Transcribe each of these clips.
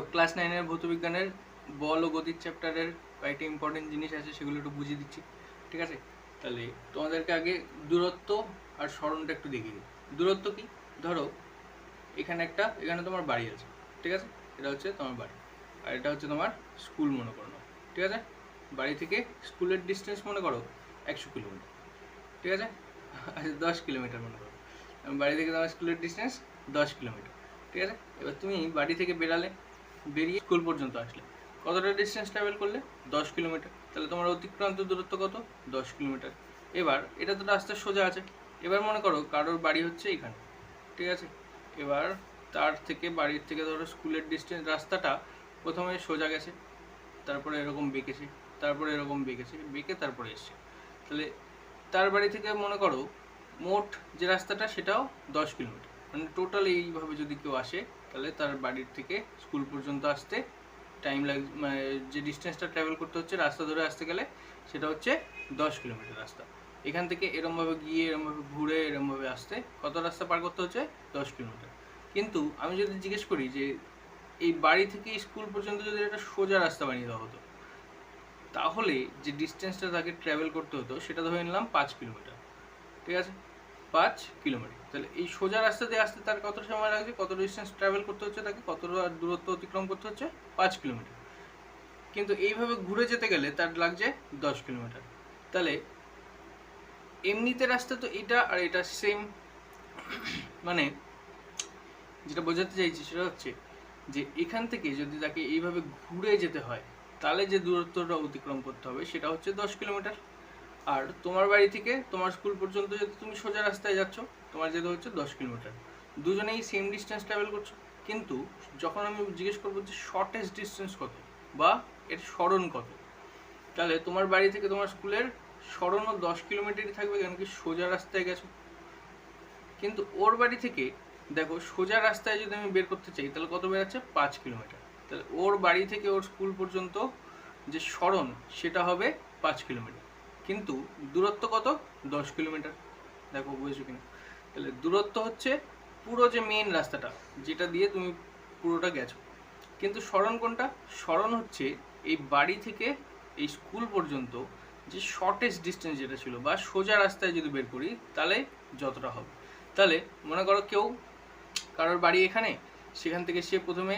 দেখো ক্লাস 9-এর ভৌতবিজ্ঞানের বল ও গতির চ্যাপ্টারের কয়েকটা ইম্পর্টেন্ট জিনিস আছে, সেগুলো একটু বুঝিয়ে দিচ্ছি। ঠিক আছে, তাহলে তোমাদেরকে আগে দূরত্ব আর সরণটা একটু দেখিয়ে দিই। দূরত্ব কি? ধরো এখানে তোমার বাড়ি আছে, ঠিক আছে, এটা হচ্ছে তোমার বাড়ি, আর এটা হচ্ছে তোমার স্কুল মনে করো, ঠিক আছে। বাড়ি থেকে স্কুলের ডিস্টেন্স মনে করো 100 কিলোমিটার, ঠিক আছে। আচ্ছা 10 কিলোমিটার মনে করো, বাড়ি থেকে তোমার স্কুলের ডিস্টেন্স 10 কিলোমিটার, ঠিক আছে। এবার তুমি বাড়ি থেকে বেরিয়ে স্কুল পর্যন্ত আসলে কতটা ডিস্টেন্স ট্রাভেল করলে? 10 কিলোমিটার। তাহলে তোমার অতিক্রান্ত দূরত্ব কত? 10 কিলোমিটার। এবার এটা তো রাস্তা সোজা আছে। এবার মনে করো কারোর বাড়ি হচ্ছে এখানে, ঠিক আছে। এবার বাড়ির থেকে ধরো স্কুলের ডিস্টেন্স, রাস্তাটা প্রথমে সোজা গেছে, তারপরে এরকম বেঁকেছে, তারপরে এরকম বেঁকে তারপরে এসছে। তাহলে তার বাড়ি থেকে মনে করো মোট যে রাস্তাটা সেটাও 10 কিলোমিটার। মানে টোটাল এইভাবে যদি কেউ আসে, তাহলে তার বাড়ির থেকে স্কুল পর্যন্ত আসতে টাইম লাগে, মানে যে ডিস্টেন্সটা ট্রাভেল করতে হচ্ছে রাস্তা ধরে আসতে গেলে, সেটা হচ্ছে 10 কিলোমিটার রাস্তা। এখান থেকে এরমভাবে গিয়ে এরমভাবে ঘুরে এরমভাবে আসতে কত রাস্তা পার করতে হচ্ছে? 10 কিলোমিটার। কিন্তু আমি যদি জিজ্ঞেস করি যে এই বাড়ি থেকে স্কুল পর্যন্ত যদি একটা সোজা রাস্তা বানিয়ে দেওয়া হতো, তাহলে যে ডিস্টেন্সটা তাকে ট্রাভেল করতে হতো সেটা ধরে নিলাম 5 কিলোমিটার, ঠিক আছে। 5 কিলোমিটার। তাহলে এই সোজা রাস্তা দিয়ে আসতে তার কত সময় লাগছে, কত ডিস্টেন্স ট্রাভেল করতে হচ্ছে তাকে, কত দূরত্ব অতিক্রম করতে হচ্ছে? 5 কিলোমিটার। কিন্তু এইভাবে ঘুরে যেতে গেলে তার লাগছে 10 কিলোমিটার। তাহলে এমনিতে রাস্তা তো এটা আর এটা সেম। মানে যেটা বোঝাতে চাইছি সেটা হচ্ছে যে এখান থেকে যদি তাকে এইভাবে ঘুরে যেতে হয়, তাহলে যে দূরত্বটা অতিক্রম করতে হবে সেটা হচ্ছে 10 কিলোমিটার। আর তোমার বাড়ি থেকে তোমার স্কুল পর্যন্ত যদি তুমি সোজা রাস্তায় যাচ্ছ, তোমার যেতে হচ্ছে 10 কিলোমিটার। দুজনেই সেম ডিস্টেন্স ট্রাভেল করছো। কিন্তু যখন আমি জিজ্ঞেস করবো যে শর্টেস্ট ডিস্টেন্স কত বা এর সরণ কত, তাহলে তোমার বাড়ি থেকে তোমার স্কুলের সরণও 10 কিলোমিটারই থাকবে, কেন কি সোজা রাস্তায় গেছো। কিন্তু ওর বাড়ি থেকে দেখো সোজা রাস্তায় যদি আমি বের করতে চাই, তাহলে কত বেরাচ্ছে? 5 কিলোমিটার। তাহলে ওর বাড়ি থেকে ওর স্কুল পর্যন্ত যে সরণ সেটা হবে 5 কিলোমিটার, কিন্তু দূরত্ব কত? 10 কিলোমিটার। দেখো বুঝেছো কিনা? তাহলে দূরত্ব হচ্ছে পুরো যে মেন রাস্তাটা যেটা দিয়ে তুমি পুরোটা গেছো। কিন্তু সরণ কোনটা? সরণ হচ্ছে এই বাড়ি থেকে এই স্কুল পর্যন্ত যে শর্টেস্ট ডিস্টেন্স যেটা ছিল, বা সোজা রাস্তায় যদি বের করি তাহলে যতটা হবে। তাহলে মনে করো কারোর বাড়ি এখানে, সেখান থেকে সে প্রথমে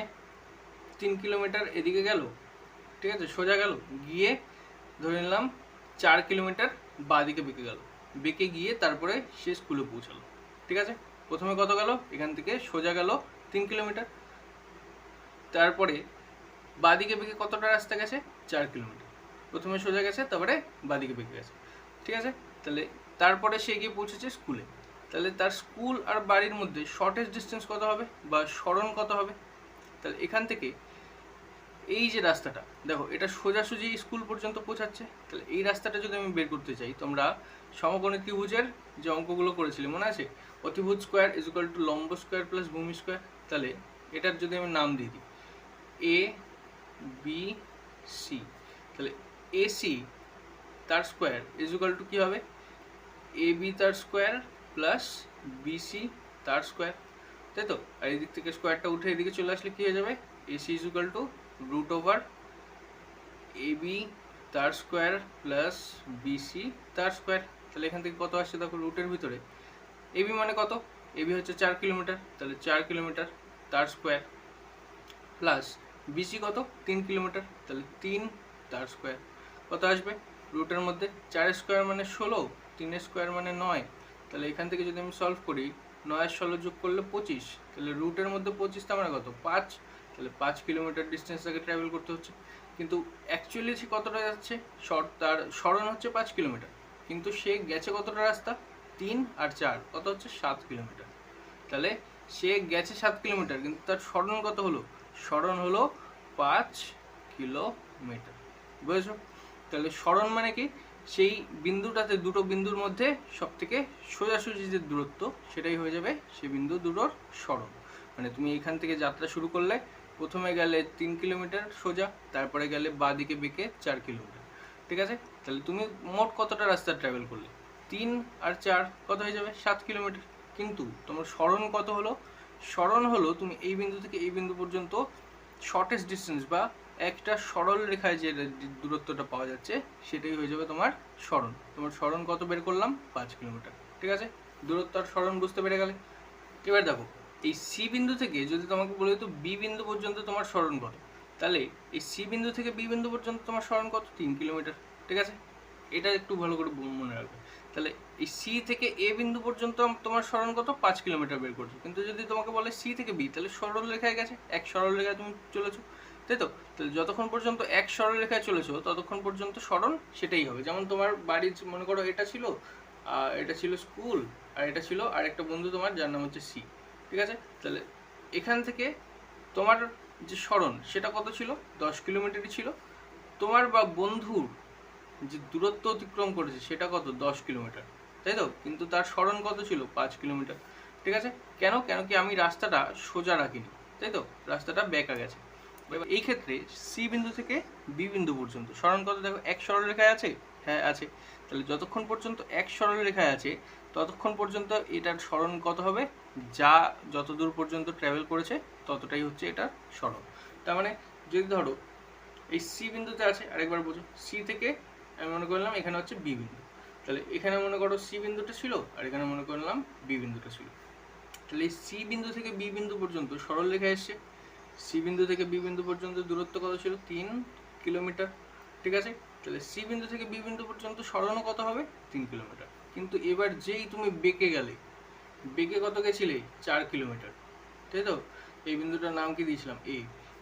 3 কিলোমিটার এদিকে গেল, ঠিক আছে, সোজা গেল, গিয়ে ধরে নিলাম 4 কিলোমিটার বাঁদিকে বেঁকে গিয়ে তারপরে সে স্কুলে পৌঁছালো, ঠিক আছে। প্রথমে কত গেল? এখান থেকে সোজা গেল 3 কিলোমিটার, তারপরে বাঁদিকে বেঁকে কতটা রাস্তা গেছে? 4 কিলোমিটার। প্রথমে সোজা গেছে, তারপরে বাঁদিকে বেঁকে গেছে, ঠিক আছে। তাহলে তারপরে সে গিয়ে পৌঁছেছে স্কুলে। তাহলে তার স্কুল আর বাড়ির মধ্যে শর্টেস্ট ডিস্টেন্স কত হবে বা সরণ কত হবে? তাহলে এখান থেকে এই যে রাস্তাটা দেখো, এটা সোজাসুজি স্কুল পর্যন্ত পৌঁছাচ্ছে। তাহলে এই রাস্তাটা যদি আমি বের করতে চাই, তোমরা সমকোণী ত্রিভুজের যে অঙ্কগুলো করেছিলে মনে আছে? অতিভুজ স্কোয়ার ইজ ইকুয়াল টু লম্ব স্কোয়ার প্লাস ভূমি স্কোয়ার। তাহলে এটার যদি আমি নাম দিয়ে দিই এ বি সি, তাহলে এসি তার স্কোয়ার ইজ ইকুয়াল টু কী হবে? এ বি তার স্কোয়ার প্লাস বিসি তার স্কোয়ার, তাই তো। আর এই দিক থেকে স্কোয়ারটা উঠে এদিকে চলে আসলে কী হয়ে যাবে? AC is equal to root over A B তার স্কোয়ার প্লাস বিসি তার স্কোয়ার। তাহলে এখান থেকে কত আসছে দেখো, রুটের ভিতরে এবি মানে কত? এবি হচ্ছে 4 কিলোমিটার, তাহলে 4 কিলোমিটার তার স্কোয়ার প্লাস বিসি কত? 3 কিলোমিটার, তাহলে 3 তার স্কোয়ার। কত আসবে? রুটের মধ্যে 4 স্কোয়ার মানে 16, 3 স্কোয়ার মানে 9। তাহলে এখান থেকে যদি আমি সলভ করি, 9 আর 16 যোগ করলে 25, তাহলে রুটের মধ্যে 25 তার মানে কত? 5। তাহলে 5 কিলোমিটার ডিস্টেন্স তাকে ট্রাভেল করতে হচ্ছে। কিন্তু অ্যাকচুয়ালি সে কতটা যাচ্ছে? তার সরণ হচ্ছে 5 কিলোমিটার, কিন্তু সে গেছে কতটা রাস্তা? 3 আর 4 কত হচ্ছে? 7 কিলোমিটার। তাহলে সে গেছে 7 কিলোমিটার, কিন্তু তার সরণ কত হলো? সরণ হলো 5 কিলোমিটার। বুঝেছো? তাহলে সরণ মানে কি? সেই বিন্দুটাতে, দুটো বিন্দুর মধ্যে সব থেকে সোজাসুজি যে দূরত্ব সেটাই হয়ে যাবে সে বিন্দু দুটোর সরণ। মানে তুমি এখান থেকে যাত্রা শুরু করলে, প্রথমে গেলে 3 কিলোমিটার সোজা, তারপরে গেলে বাঁ দিকে বেঁকে 4 কিলোমিটার, ঠিক আছে। তাহলে তুমি মোট কতটা রাস্তা ট্রাভেল করলে? 3 আর 4 কত হয়ে যাবে? 7 কিলোমিটার। কিন্তু তোমার সরণ কত হলো? সরণ হলো তুমি এই বিন্দু থেকে এই বিন্দু পর্যন্ত শর্টেস্ট ডিস্টেন্স বা একটা সরল রেখায় যে দূরত্বটা পাওয়া যাচ্ছে সেটাই হয়ে যাবে তোমার সরণ। তোমার সরণ কত বের করলাম? 5 কিলোমিটার। ঠিক আছে, দূরত্ব আর সরণ বুঝতে পেরে গেলে। এবার দেখো এই সি বিন্দু থেকে যদি তোমাকে বলে তো বি বিন্দু পর্যন্ত তোমার সরণ কত, তাহলে এই সি বিন্দু থেকে বি বিন্দু পর্যন্ত তোমার সরণ কত? 3 কিলোমিটার। ঠিক আছে, এটা একটু ভালো করে মনে রাখবে। তাহলে এই সি থেকে এ বিন্দু পর্যন্ত তোমার সরণ কত? 5 কিলোমিটার বের করছো। কিন্তু যদি তোমাকে বলে সি থেকে বি, তাহলে সরল রেখায় গেছে, এক সরল রেখায় তুমি চলেছো, তাই তো? তাহলে যতক্ষণ পর্যন্ত এক সরল রেখায় চলেছো ততক্ষণ পর্যন্ত সরণ সেটাই হবে। যেমন তোমার বাড়ির মনে করো এটা ছিল, এটা ছিল স্কুল, আর এটা ছিল আর একটা বন্ধু তোমার যার নাম হচ্ছে সি। ঠিক আছে, তাহলে এখান থেকে তোমার যে সরণ সেটা কত ছিল? 10 কিলোমিটারই ছিল। তোমার বা বন্ধুর যে দূরত্ব অতিক্রম করেছে সেটা কত? 10 কিলোমিটার, তাই তো? কিন্তু তার সরণ কত ছিল? 5 কিলোমিটার। ঠিক আছে, কেন? কেন কি আমি রাস্তাটা সোজা রাখিনি, তাই তো? রাস্তাটা বেঁকা গেছে। এবার এই ক্ষেত্রে সি বিন্দু থেকে বি বিন্দু পর্যন্ত সরণ কত? দেখো এক সরল রেখায় আছে, হ্যাঁ আছে। তাহলে যতক্ষণ পর্যন্ত এক সরল রেখায় আছে ততক্ষণ পর্যন্ত এটার সরণ কত হবে? যা যতদূর পর্যন্ত ট্রাভেল করেছে ততটাই হচ্ছে এটার সরণ। তার মানে যদি ধরো এই সি বিন্দুতে আছে, আরেকবার বোঝো, সি থেকে আমি মনে করলাম এখানে হচ্ছে বি বিন্দু, তাহলে এখানে মনে করো সি বিন্দুটা ছিল আর এখানে মনে করলাম বি বিন্দুটা ছিল। তাহলে এই সি বিন্দু থেকে বি বিন্দু পর্যন্ত সরল রেখা এসছে, সি বিন্দু থেকে বি বিন্দু পর্যন্ত দূরত্ব কত ছিল? 3 কিলোমিটার। ঠিক আছে, তাহলে সি বিন্দু থেকে বি বিন্দু পর্যন্ত সরণও কত হবে? 3 কিলোমিটার। কিন্তু এবার যেই তুমি বেঁকে গেলে, বেঁকে কত গেছিলে? 4 কিলোমিটার, তাই তো? এই বিন্দুটার নাম কি দিয়েছিলাম? এ।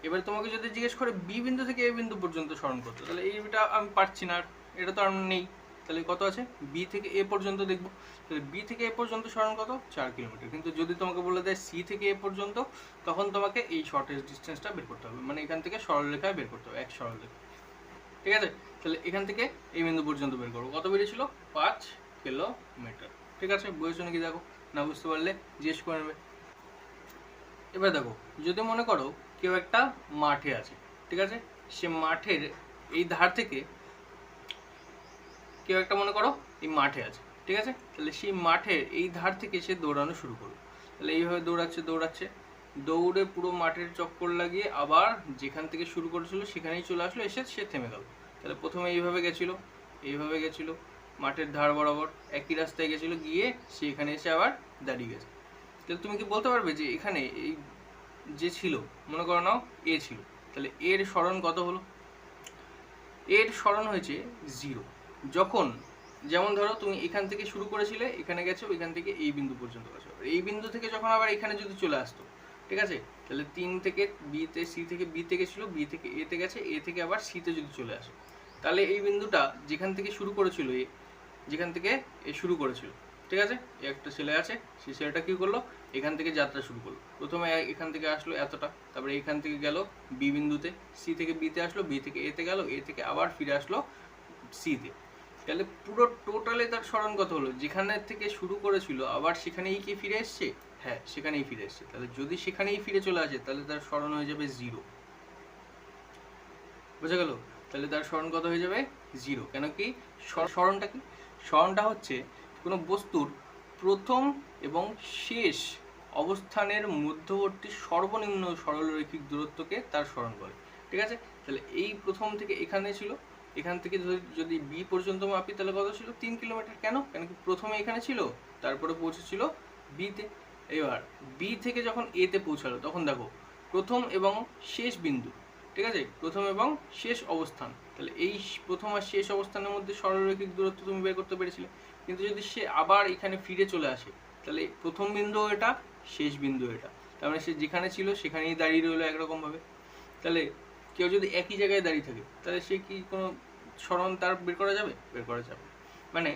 এবার তোমাকে যদি জিজ্ঞেস করে বি বিন্দু থেকে এ বিন্দু পর্যন্ত সরণ করতে, তাহলে এইটা আমি পারছি না, আর এটা তো আর নেই। তাহলে কত আছে? বি থেকে এ পর্যন্ত দেখবো। তাহলে বি থেকে এ পর্যন্ত সরণ কত? 4 কিলোমিটার। কিন্তু যদি তোমাকে বলে দেয় সি থেকে এ পর্যন্ত, তখন তোমাকে এই শর্টেস্ট ডিস্টেন্সটা বের করতে হবে, মানে এখান থেকে সরলরেখায় বের করতে হবে, এক সরলরেখা। ঠিক আছে, তাহলে এখান থেকে এই বিন্দু পর্যন্ত বের করবো। কত বেরিয়েছিল? 5 কিলোমিটার। ঠিক আছে, বুঝেছো নাকি? দেখো, না বুঝতে পারলে জিজ্ঞেস করে নেবে। এবার দেখো, যদি মনে করো কেউ একটা মাঠে আছে, ঠিক আছে, সে মাঠের এই ধার থেকে, কেউ একটা মনে করো এই মাঠে আছে, ঠিক আছে, তাহলে সেই মাঠের এই ধার থেকে সে দৌড়ানো শুরু করলো। তাহলে এইভাবে দৌড়াচ্ছে দৌড়াচ্ছে, দৌড়ে পুরো মাঠের চক্কর লাগিয়ে আবার যেখান থেকে শুরু করেছিল সেখানেই চলে আসলো, এসে সে থেমে গেল। তাহলে প্রথমে এইভাবে গেছিল, এইভাবে গেছিল, মাঠের ধার বরাবর একই রাস্তায় গেছিল, গিয়ে সে এখানে এসে আবার দাঁড়িয়ে গেছে। তাহলে তুমি কি বলতে পারবে যে এখানে এই যে ছিল, মনে করো নাও এ ছিল, তাহলে এর সরণ কত হলো? এর সরণ হয়েছে 0। যখন, যেমন ধরো তুমি এখান থেকে শুরু করেছিলে, এখানে গেছো, এখান থেকে এই বিন্দু পর্যন্ত গেছো, এই বিন্দু থেকে যখন আবার এখানে যদি চলে আসতো, ঠিক আছে, তাহলে 3 থেকে বিতে, সি থেকে বিতে গেছিলো, বি থেকে এতে গেছে, এ থেকে আবার সিতে যদি চলে আসে, তাহলে এই বিন্দুটা যেখান থেকে শুরু করেছিল এ, যেখান থেকে এ শুরু করেছিল, ঠিক আছে, একটা ছেলে আছে, সেই ছেলেটা কি করলো? এখান থেকে যাত্রা শুরু করলো। প্রথমে এখান থেকে আসলো এতটা, তারপরে এখান থেকে গেল বি বিন্দুতে, সি থেকে বিতে আসলো, বি থেকে এতে গেল, এ থেকে আবার ফিরে আসলো সিতে। তাহলে পুরো টোটালে তার সরণ কত হলো? যেখানে থেকে শুরু করেছিল আবার সেখানেই কি ফিরে এসছে? হ্যাঁ, সেখানেই ফিরে এসছে। তাহলে যদি সেখানেই ফিরে চলে আসে তাহলে তার সরণ হয়ে যাবে 0। বুঝা গেল? তাহলে তার সরণ কত হয়ে যাবে? 0। কেন কি? সরণটা কি? সরণটা হচ্ছে কোনো বস্তুর প্রথম এবং শেষ অবস্থানের মধ্যবর্তী সর্বনিম্ন সরলরৈখিক দূরত্বকে তার সরণ বলে। ঠিক আছে, তাহলে এই প্রথম থেকে এখানে ছিল, এখান থেকে যদি বি পর্যন্ত মাপি তাহলে কত ছিল? 3 কিলোমিটার। কেন? কেন কি প্রথমে এখানে ছিল, তারপরে পৌঁছেছিল বিতে। এবার বি থেকে যখন এতে পৌঁছালো তখন দেখো প্রথম এবং শেষ বিন্দু, ঠিক আছে, প্রথম এবং শেষ অবস্থান, তাহলে এই প্রথম আর শেষ অবস্থানের মধ্যে সরলরৈখিক দূরত্ব তুমি বের করতে পেরেছিলে। কিন্তু যদি সে আবার এখানে ফিরে চলে আসে, তাহলে প্রথম বিন্দু এটা, শেষ বিন্দু এটা, তার মানে সে যেখানে ছিল সেখানেই দাঁড়িয়ে রইলো একরকমভাবে। তাহলে কেউ যদি একই জায়গায় দাঁড়িয়ে থাকে তাহলে সে কি কোনো সরণ তার বের করা যাবে? বের করা যাবে। মানে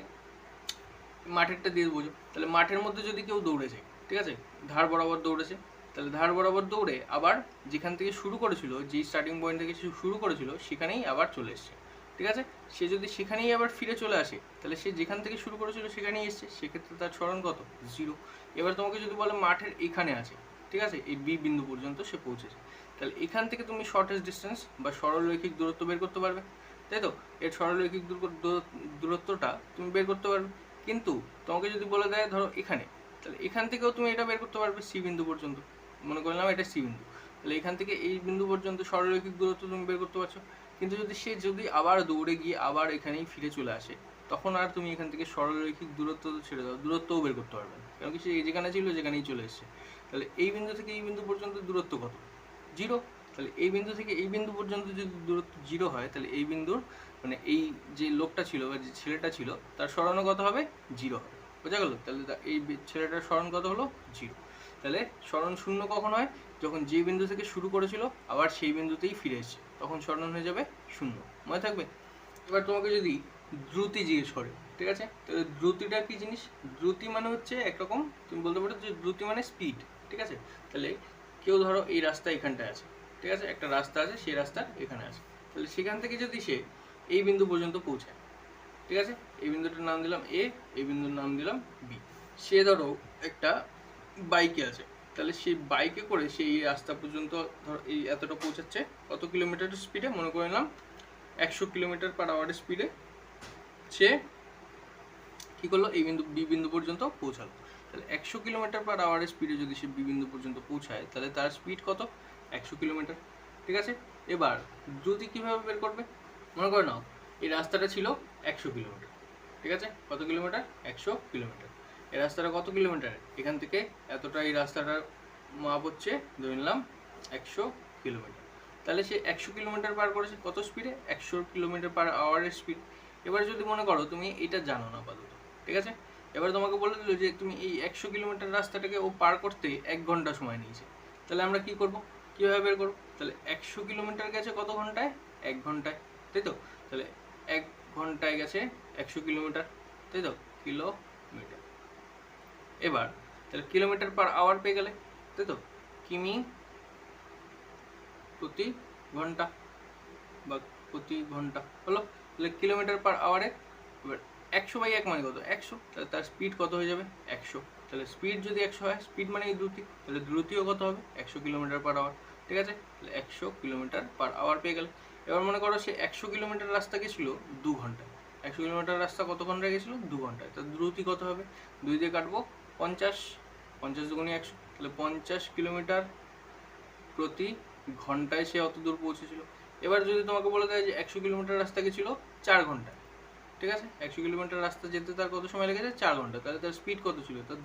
মাঠেরটা দিয়ে বোঝো, তাহলে মাঠের মধ্যে যদি কেউ দৌড়েছে, ঠিক আছে, ধার বরাবর দৌড়েছে, তাহলে ধার বরাবর দৌড়ে আবার যেখান থেকে শুরু করেছিল, যে স্টার্টিং পয়েন্ট থেকে শুরু করেছিল সেখানেই আবার চলে এসছে, ঠিক আছে, সে যদি সেখানেই আবার ফিরে চলে আসে তাহলে সে যেখান থেকে শুরু করেছিল সেখানেই এসছে, সেক্ষেত্রে তার সরণ কত? 0। এবার তোমাকে যদি বলে মাঠের এখানে আছে, ঠিক আছে, এই বি বিন্দু পর্যন্ত সে পৌঁছেছে, তাহলে এখান থেকে তুমি শর্টেস্ট ডিস্টেন্স বা সরলরৈখিক দূরত্ব বের করতে পারবে, তাই তো? এর সরলরৈখিক দূরত্বটা তুমি বের করতে পারবে। কিন্তু তোমাকে যদি বলে দেয় ধরো এখানে, তাহলে এখান থেকেও তুমি এটা বের করতে পারবে সি বিন্দু পর্যন্ত। মনে করলাম এটা সি বিন্দু, তাহলে এখান থেকে এই বিন্দু পর্যন্ত সরলরৈখিক দূরত্ব তুমি বের করতে পারছো। কিন্তু সে যদি আবার দৌড়ে গিয়ে আবার এখানেই ফিরে চলে আসে, তখন আর তুমি এখান থেকে সরলরৈখিক দূরত্ব তো ছেড়ে দাও, দূরত্বও বের করতে পারবে না, কারণ কি সে যেখানে ছিল যেখানেই চলে এসেছে। তাহলে এই বিন্দু থেকে এই বিন্দু পর্যন্ত দূরত্ব কত? 0। তাহলে এই বিন্দু থেকে এই বিন্দু পর্যন্ত যদি দূরত্ব 0 হয়, তাহলে এই বিন্দুর মানে এই যে লোকটা ছিল বা যে ছেলেটা ছিল তার সরণ কত হবে? 0 হবে। বোঝা গেল? তাহলে এই ছেলেটার সরণ কত হলো? 0। তাহলে সরণ 0 কখন হয়? যখন যে বিন্দু থেকে শুরু করেছিল আবার সেই বিন্দুতেই ফিরে এসেছে, তখন সরণ হয়ে যাবে 0। মনে থাকবে? এবার তোমাকে যদি দ্রুতি জিজ্ঞেস করে, ঠিক আছে, তাহলে দ্রুতিটা কি জিনিস? দ্রুতি মানে হচ্ছে একরকম, তুমি বলতে পারো যে দ্রুতি মানে স্পিড, ঠিক আছে। তাহলে কেউ ধরো এই রাস্তা এখানটায় আছে, ঠিক আছে, একটা রাস্তা আছে, সেই রাস্তা এখানে আছে, তাহলে সেখান থেকে যদি সে এই বিন্দু পর্যন্ত পৌঁছায়, ঠিক আছে, এই বিন্দুটার নাম দিলাম এ, এই বিন্দুর নাম দিলাম বি। সে ধরো একটা বাইকে আছে, তাহলে সেই বাইকে করে সেই রাস্তা পর্যন্ত ধরো এই এতটা পৌঁছাচ্ছে কত কিলোমিটার স্পিডে? মনে করে নিলাম 100 কিলোমিটার/আওয়ার স্পিডে সে কী করলো? এই বিন্দু বি বিন্দু পর্যন্ত পৌঁছালো। তাহলে 100 কিলোমিটার/আওয়ার স্পিডে যদি সে বি বিন্দু পর্যন্ত পৌঁছায়, তাহলে তার স্পিড কত? 100 কিলোমিটার, ঠিক আছে। এবার দ্রুতি কীভাবে বের করবে? মনে করে নাও এই রাস্তাটা ছিল 100 কিলোমিটার, ঠিক আছে, কত কিলোমিটার? 100 কিলোমিটার। এই রাস্তাটা কত কিলোমিটার? এখান থেকে এতটা এই রাস্তাটার মাপ হচ্ছে ধরে নিলাম 100 কিলোমিটার। তাহলে সে 100 কিলোমিটার পার করেছে কত স্পিডে? 100 কিলোমিটার/আওয়ারের স্পিড। এবার যদি মনে করো তুমি এটা জানো না আপাতত, ঠিক আছে, এবার তোমাকে বলে দিল যে তুমি এই 100 কিলোমিটার রাস্তাটাকে ও পার করতে 1 ঘন্টা সময় নিয়েছে, তাহলে আমরা কি করব? কীভাবে বের করবো? তাহলে 100 কিলোমিটার গেছে কত ঘন্টায়? 1 ঘন্টায়, তাই তো। তাহলে 1 ঘন্টায় গেছে 100 কিলোমিটার, তাই তো, কিলোমিটার। এবার তাহলে কিলোমিটার/আওয়ার পেয়ে গেলে, তাই তো, কিমি প্রতি ঘন্টা বা প্রতি ঘন্টা হলো। তাহলে কিলোমিটার/আওয়ারে এবার 100/1 মানে কত? 100। তাহলে তার স্পিড কত হয়ে যাবে? 100। তাহলে স্পিড যদি 100 হয়, স্পিড মানে দ্রুতি, তাহলে দ্রুতিও কত হবে? 100 কিলোমিটার/আওয়ার, ঠিক আছে। তাহলে 100 কিলোমিটার/আওয়ার পেয়ে গেল। এবার মনে করো সে 100 কিলোমিটার রাস্তা গেছিলো 2 ঘন্টায়। 100 কিলোমিটার রাস্তা কত ঘন্টায় গেছিলো? 2 ঘন্টায়। তাহলে দ্রুতি কত হবে? 2 দিয়ে কাটবো 50, 50 দুগুণে 100, তাহলে 50 কিলোমিটার প্রতি ঘন্টায় সে অত দূর পৌঁছেছিল। এবার যদি তোমাকে বলে দেয় যে 100 কিলোমিটার রাস্তা গেছিলো 4 ঘন্টায়, ঠিক আছে, 100 কিলোমিটার রাস্তা যেতে তার কত সময় লেগেছে? 4 ঘন্টা। তাহলে তার স্পিড কত ছিল? তার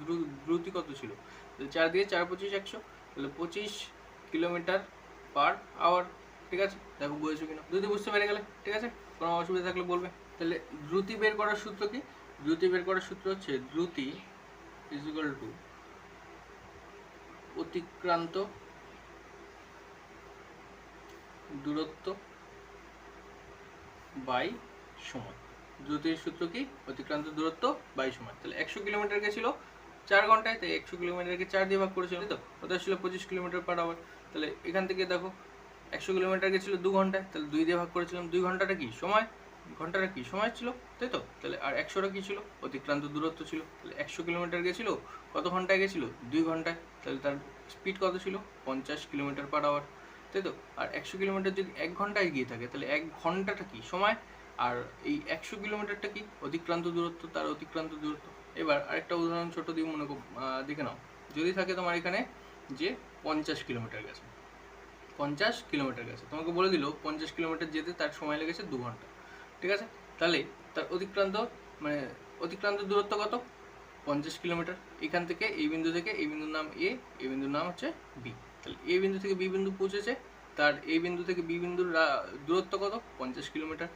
দ্রুতি কত ছিল? তাহলে 4 দিয়ে 4 25 100, তাহলে 25 কিলোমিটার/আওয়ার, ঠিক আছে। দেখো বুঝেছো কিনা? দ্রুতি বুঝতে পেরে গেলে, ঠিক আছে, কোনো অসুবিধা থাকলে বলবে। তাহলে দ্রুতি বের করার সূত্র কি? দ্রুতি বের করার সূত্র হচ্ছে দ্রুতি ইজ ইকুয়াল টু অতিক্রান্ত দূরত্ব বাই সময়। দ্রুতির সূত্র কি? অতিক্রান্ত দূরত্ব বাই সময়। তাহলে 100 কিলোমিটার গেছিল 4 ঘন্টায়, তাই 100 কিলোমিটারকে 4 দিয়ে ভাগ করেছিল, তো ওটা ছিল 25 কিলোমিটার/আওয়ার। তাহলে এখান থেকে দেখো 100 কিলোমিটার গেছিল 2 ঘন্টায়, তাহলে 2 দিয়ে ভাগ করেছিলাম। 2 ঘন্টাটা কি সময়, ঘন্টাটা কি সময় ছিল, তাই তো। তাহলে আর 100টা কি ছিল? অতিক্রান্ত দূরত্ব ছিল। তাহলে 100 কিলোমিটার গেছিল কত ঘন্টায় গেছিল? 2 ঘন্টায়। তাহলে তার স্পিড কত ছিল? 50 কিলোমিটার/আওয়ার, তাই তো। আর 100 কিলোমিটার যদি 1 ঘন্টায় গিয়ে থাকে, তাহলে 1 ঘন্টাটা কি সময়, আর এই 100 কিলোমিটারটা কি? অতিক্রান্ত দূরত্ব, তার অতিক্রান্ত দূরত্ব। এবার আরেকটা উদাহরণ ছোট দিয়ে দেখে নাও। যদি থাকে তোমার এখানে যে 50 কিলোমিটার গেছে, 50 কিলোমিটার গেছে, তোমাকে বলে দিল 50 কিলোমিটার যেতে তার সময় লেগেছে 2 ঘন্টা, ঠিক আছে। তাহলে তার অতিক্রান্ত দূরত্ব কত? 50 কিলোমিটার। এখান থেকে এই বিন্দু থেকে এই বিন্দুর নাম এ, এই বিন্দুর নাম হচ্ছে বি। তাহলে এ বিন্দু থেকে বি বিন্দু পৌঁছেছে, তার এই বিন্দু থেকে বি বিন্দুর দূরত্ব কত? 50 কিলোমিটার।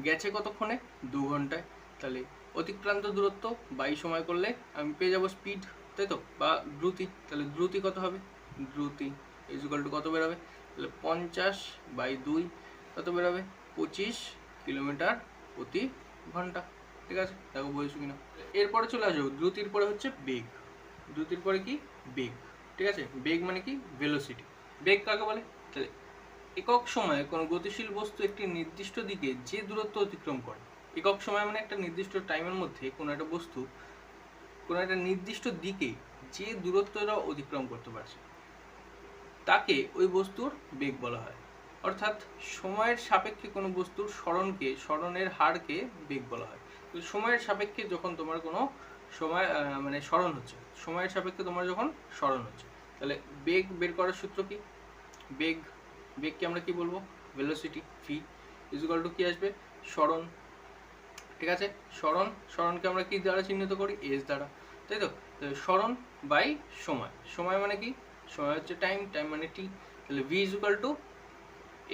গেছে কতক্ষণে? 2 ঘন্টায়। তাহলে অতিক্রান্ত দূরত্ব বাই সময় করলে আমি পেয়ে যাব স্পিড, তাই তো, বা দ্রুতি। তাহলে দ্রুতি কত হবে? দ্রুতি ইজ ইকুয়াল টু কত বেরোবে? তাহলে 50/2 কত বেরোবে? 25 কিলোমিটার প্রতি ঘন্টা, ঠিক আছে। দেখো বলছো কিনা। এরপরে চলে আসো দ্রুতির পরে হচ্ছে বেগ। দ্রুতির পরে কি? বেগ, ঠিক আছে। বেগ মানে কি? ভেলোসিটি। বেগ কাকে বলে? তাহলে একক সময়ে কোনো গতিশীল বস্তু একটি নির্দিষ্ট দিকে যে দূরত্ব অতিক্রম করে, একক সময় মানে একটা নির্দিষ্ট টাইমের মধ্যে কোনো একটা বস্তু কোনো একটা নির্দিষ্ট দিকে যে দূরত্বটা অতিক্রম করতে পারছে, তাকে ওই বস্তুর বেগ বলা হয়। অর্থাৎ সময়ের সাপেক্ষে কোনো বস্তুর সরণের হারকে বেগ বলা হয়। তো সময়ের সাপেক্ষে যখন তোমার কোনো সময় মানে সরণ হচ্ছে, সময়ের সাপেক্ষে তোমার যখন সরণ হচ্ছে, তাহলে বেগ বের করার সূত্র কি? বেগ, বেগকে আমরা কি বলবো? Velocity. V is equal two কি আসবে? সরণ। ঠিক আছে, সরণ, সরণকে আমরা কি দ্বারা চিহ্নিত করি? এস দ্বারা, তাই তো? সরণ বাই সময়, সময় মানে কি? সময় হচ্ছে টাইম, টাইম মানে টি। তাহলে V is equal to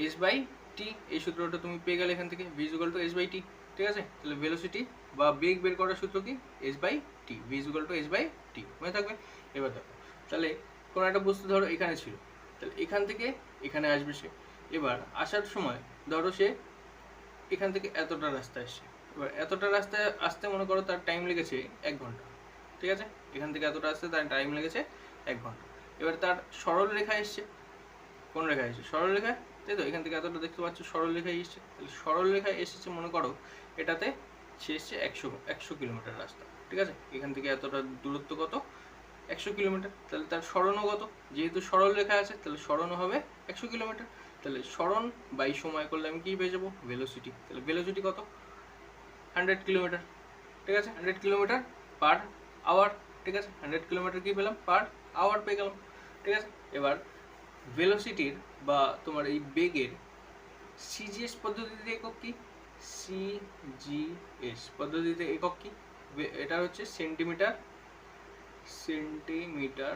S by T, এই সূত্রটা তুমি পেয়ে গেলে এখান থেকে, V is equal to S by T. ঠিক আছে, তাহলে ভেলোসিটি বা বেগ বের করার সূত্র কি? S by T, V is equal to S by T, মনে থাকবে? এবার দেখো, তাহলে কোনো একটা বস্তু ধরো এখানে ছিল, তাহলে এখান থেকে এখানে আসবে সে। এবার আসার সময় ধরো সে এখান থেকে এতটা রাস্তা আসছে, এবার এতটা রাস্তায় আসতে মনে করো তার টাইম লেগেছে 1 ঘন্টা। ঠিক আছে, এখান থেকে এতটা আসতে তার টাইম লেগেছে 1 ঘন্টা। এবার তার সরল রেখা এসছে, কোন রেখা এসছে? সরল রেখা, তাই তো? এখান থেকে এতটা দেখতে পাচ্ছ সরল রেখায় এসছে, তাহলে সরল রেখায় এসেছে মনে করো এটাতে সে এসছে 100 কিলোমিটার রাস্তা। ঠিক আছে, এখান থেকে এতটা দূরত্ব কত? 100 কিলোমিটার। তাহলে তার সরণও কত? যেহেতু সরল রেখা আছে তাহলে সরণও হবে 100 কিলোমিটার। তাহলে সরণ বাই সময় করলে আমি কি পেয়ে যাবো? ভেলোসিটি। তাহলে ভেলোসিটি কত? 100 কিলোমিটার। ঠিক আছে, 100 কিলোমিটার পার আওয়ার। ঠিক আছে, 100 কিলোমিটার কি পেলাম? পার আওয়ার পেয়ে গেলাম। ঠিক আছে, এবার ভেলোসিটির বা তোমার এই বেগের সিজিএস পদ্ধতিতে একক কি? সিজিএস পদ্ধতিতে একক কি? এটা হচ্ছে সেন্টিমিটার, সেন্টিমিটার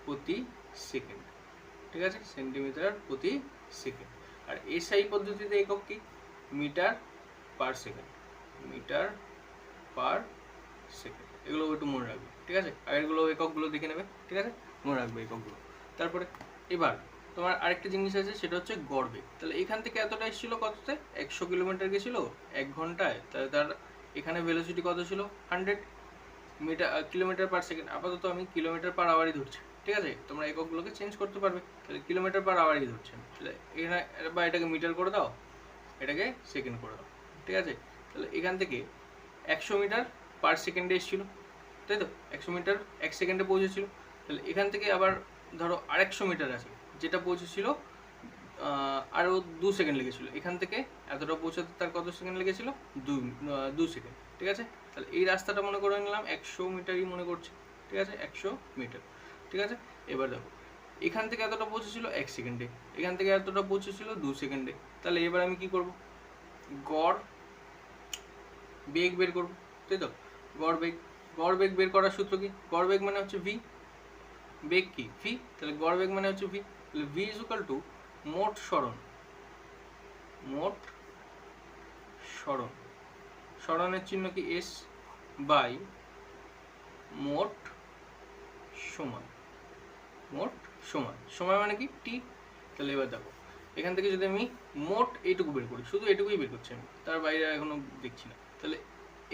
প্রতি সেকেন্ড। ঠিক আছে, সেন্টিমিটার প্রতি সেকেন্ড। আর এসআই পদ্ধতিতে একক কি? Metre per second, metre per second. এগুলো একটু মনে রাখবে। ঠিক আছে, আগেরগুলো এককগুলো দেখে নেবে। ঠিক আছে, মনে রাখবে এককগুলো। তারপরে এবার তোমার আরেকটা জিনিস আছে, সেটা হচ্ছে গড় বেগ। তাহলে এখান থেকে এতটা এসেছিল কততে? 100 কিলোমিটার গেছিল 1 ঘন্টায়, তাহলে তার এখানে ভেলোসিটি কত ছিল? 100 কিলোমিটার পার সেকেন্ড। আপাতত আমি কিলোমিটার পার আওয়ারই ধরছি। ঠিক আছে, তোমরা এককগুলোকে চেঞ্জ করতে পারবে। তাহলে কিলোমিটার পার আওয়ারই ধরছি আমি। তাহলে এখানে বা এটাকে মিটার করে দাও, এটাকে সেকেন্ড করে দাও। ঠিক আছে, তাহলে এখান থেকে 100 মিটার পার সেকেন্ডে এসেছিল, তাই তো? 100 মিটার 1 সেকেন্ডে পৌঁছেছিল। তাহলে এখান থেকে আবার ধরো আর 100 মিটার আছে, যেটা পৌঁছেছিল আরও 2 সেকেন্ড লেগেছিল। এখান থেকে এতটা পৌঁছাতে তার কত সেকেন্ড লেগেছিল? 2 সেকেন্ড। ঠিক আছে, তাহলে এই রাস্তাটা মনে করে নিলাম 100 মিটারই মনে করছি। ঠিক আছে, 100 মিটার। ঠিক আছে, এবার দেখো এখান থেকে এতটা পৌঁছেছিল 1 সেকেন্ডে, এখান থেকে এতটা পৌঁছেছিল 2 সেকেন্ডে। তাহলে এবার আমি কি করব? গড় বেগ বের করব, তাই তো? গড় বেগ, গড় বেগ বের করার সূত্র কি? গড় বেগ মানে হচ্ছে ভি, বেগ কি? ভি। তাহলে গড় বেগ মানে হচ্ছে ভি। তাহলে ভি ইজ ইকুয়াল টু মোট সরণ, মোট সরণ, সরণের চিহ্ন কি? এস, বাই মোট সময়, মোট সময়, সময় মানে কি? টি। তাহলে এবার দেখো এখান থেকে যদি আমি মোট এইটুকু বের করি, শুধু এটুকুই বের করছি আমি, তার বাইরে এখনো দেখছি না। তাহলে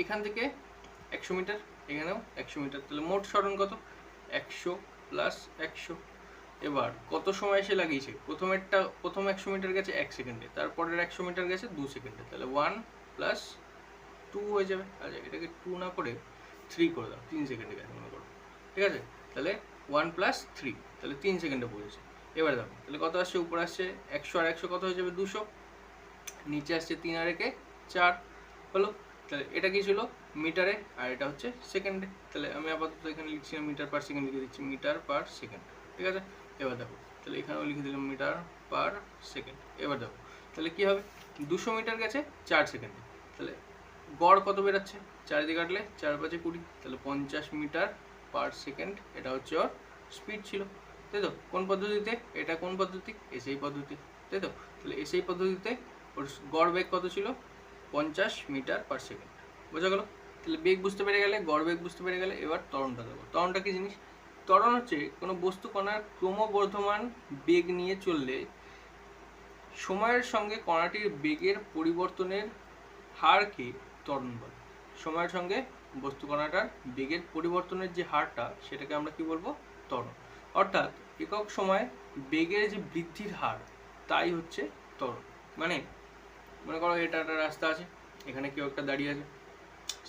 এখান থেকে 100 মিটার, এখানেও 100 মিটার, তাহলে মোট সরণ কত? 100 প্লাস 100। এবার কত সময় সে লাগিয়েছে? প্রথম 100 মিটার গেছে 1 সেকেন্ডে, তারপরের 100 মিটার গেছে 2 সেকেন্ডে, তাহলে 1 প্লাস 2 হয়ে যাবে। আচ্ছা, এটাকে 2 না করে 3 করে দাও, 3 সেকেন্ডে গেছে মনে করো। ঠিক আছে, তাহলে 1 প্লাস 3, তাহলে 3 সেকেন্ডে পড়েছে। এবার দেখো তাহলে কত আসছে? উপরে আসছে 100 আর 100 কত হয়ে যাবে? 200। নিচে আসছে 3 আর 1 4 হলো। তাহলে এটা কি ছিল? মিটারে, আর এটা হচ্ছে সেকেন্ডে। তাহলে আমি আপাতত এখানে লিখছি না, মিটার পার সেকেন্ড লিখে দিচ্ছি, মিটার পার সেকেন্ড। ঠিক আছে, এবার দেখো তাহলে এখানেও লিখে দিলাম মিটার পার সেকেন্ড। এবার দেখো তাহলে কি হবে? 200 মিটার গেছে 4 সেকেন্ডে, তাহলে গড় কত বেরাচ্ছে? 4 দিয়ে কাটলে 4 5 20, তাহলে 50 মিটার পার সেকেন্ড। এটা হচ্ছে ওর স্পিড ছিল, তাই তো? কোন পদ্ধতিতে? এটা কোন পদ্ধতি? এসআই পদ্ধতি, তাই তো? তাহলে এসআই পদ্ধতিতে ওর গড় বেগ কত ছিল? 50 মিটার পার সেকেন্ড। বোঝা গেল? তাহলে বেগ বুঝতে পেরে গেলে, গড় বেগ বুঝতে পেরে গেলে, এবার ত্বরণটা দেবো। ত্বরণটা কি জিনিস? ত্বরণ হচ্ছে কোনো বস্তু কণার ক্রমবর্ধমান বেগ নিয়ে চললে সময়ের সঙ্গে কণাটির বেগের পরিবর্তনের হারকে ত্বরণ বলে। সময়ের সঙ্গে বস্তু কণাটার বেগের পরিবর্তনের যে হারটা, সেটাকে আমরা কি বলবো? ত্বরণ। অর্থাৎ একক সময়ে বেগের যে বৃদ্ধির হার, তাই হচ্ছে ত্বরণ। মানে মনে করো এটা একটা রাস্তা আছে, এখানে কেউ একটা দাঁড়িয়ে আছে,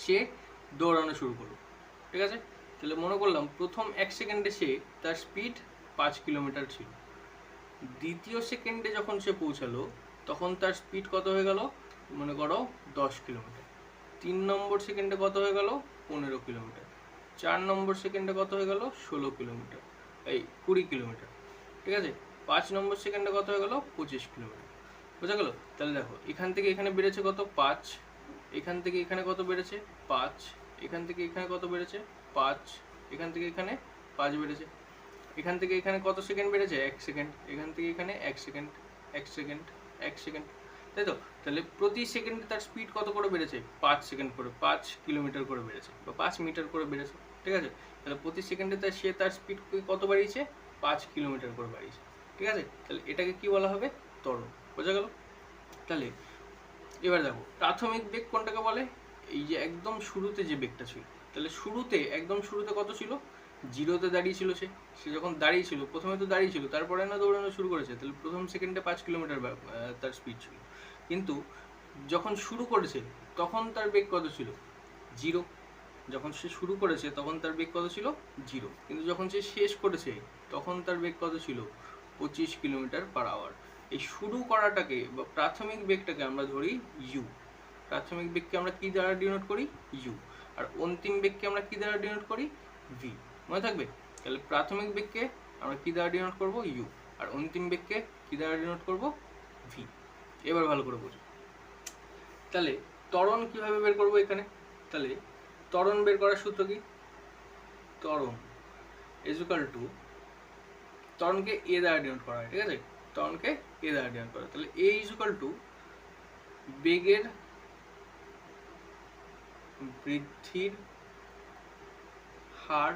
সে দৌড়ানো শুরু করলো। ঠিক আছে, তাহলে মনে করলাম প্রথম 1 সেকেন্ডে সে তার স্পিড 5 কিলোমিটার ছিল, দ্বিতীয় সেকেন্ডে যখন সে পৌঁছালো তখন তার স্পিড কত হয়ে গেল? মনে করো 10 কিলোমিটার। 3 নম্বর সেকেন্ডে কত হয়ে গেল? 15 কিলোমিটার। 4 নম্বর সেকেন্ডে কত হয়ে গেল? 16 কিলোমিটার, এই 20 কিলোমিটার। ঠিক আছে। 5 নম্বর সেকেন্ডে কত হয়ে গেল? 25 কিলোমিটার। বোঝা গেল? তাহলে দেখো এখান থেকে এখানে বেড়েছে কত? 5, এখান থেকে এখানে কত বেড়েছে? 5, এখান থেকে এখানে কত বেড়েছে? 5, এখান থেকে এখানে 5 বেড়েছে, এখান থেকে এখানে কত সেকেন্ড বেড়েছে? 1 সেকেন্ড, এখান থেকে এখানে 1 সেকেন্ড, 1 সেকেন্ড, 1 সেকেন্ড, তাই তো? তাহলে প্রতি সেকেন্ডে তার স্পিড কত করে বেড়েছে? 5 সেকেন্ড করে, 5 কিলোমিটার করে বেড়েছে বা 5 মিটার করে বেড়েছে, ঠিক আছে। তাহলে প্রতি সেকেন্ডে সে তার স্পিড কত বাড়িয়েছে? 5 কিলোমিটার করে বাড়িয়েছে, ঠিক আছে। তাহলে এটাকে কি বলা হবে? ত্বরণ। বোঝা গেল? তাহলে এবার দেখো প্রাথমিক বেগ কোনটাকে বলে? এই যে একদম শুরুতে যে বেগটা ছিল, তাহলে শুরুতে একদম শুরুতে কত ছিল? 0-তে দাঁড়িয়ে ছিল। সে যখন দাঁড়িয়ে ছিল, প্রথমে তো দাঁড়িয়ে ছিল, তারপরে না দৌড়ানো শুরু করেছে, তাহলে প্রথম সেকেন্ডে 5 কিলোমিটার তার স্পিড ছিল। কিন্তু যখন শুরু করেছে তখন তার বেগ কত ছিল? 0। যখন সে শুরু করেছে তখন তার বেগ কত ছিল? 0। কিন্তু যখন সে শেষ করেছে তখন তার বেগ কত ছিল? 25 কিলোমিটার পার আওয়ার। এই শুরু করাটাকে বা প্রাথমিক বেগটাকে আমরা ধরি ইউ। প্রাথমিক বেগকে আমরা কি দ্বারা ডিনোট করি? ইউ। আর অন্তিম বেগকে আমরা কি দ্বারা ডিনোট করি? ভি। মনে থাকবে? তাহলে প্রাথমিক বেগকে আমরা কি দ্বারা ডিনোট করব? ইউ। আর অন্তিম বেগকে কি দ্বারা ডিনোট করব? ভি। এবার ভালো করে বোঝো। তাহলে ত্বরণ কিভাবে বের করব এখানে? তাহলে ত্বরণ বের করার সূত্র কি? ত্বরণ ইজ ইকুয়াল টু, ত্বরণকে এ দ্বারা ডিনোট করা হয়, ঠিক আছে। ত্বরণকে এ দ্বারা ডিনোট করা, তাহলে এ ইজ ইকুয়াল টু বেগের বৃদ্ধির হার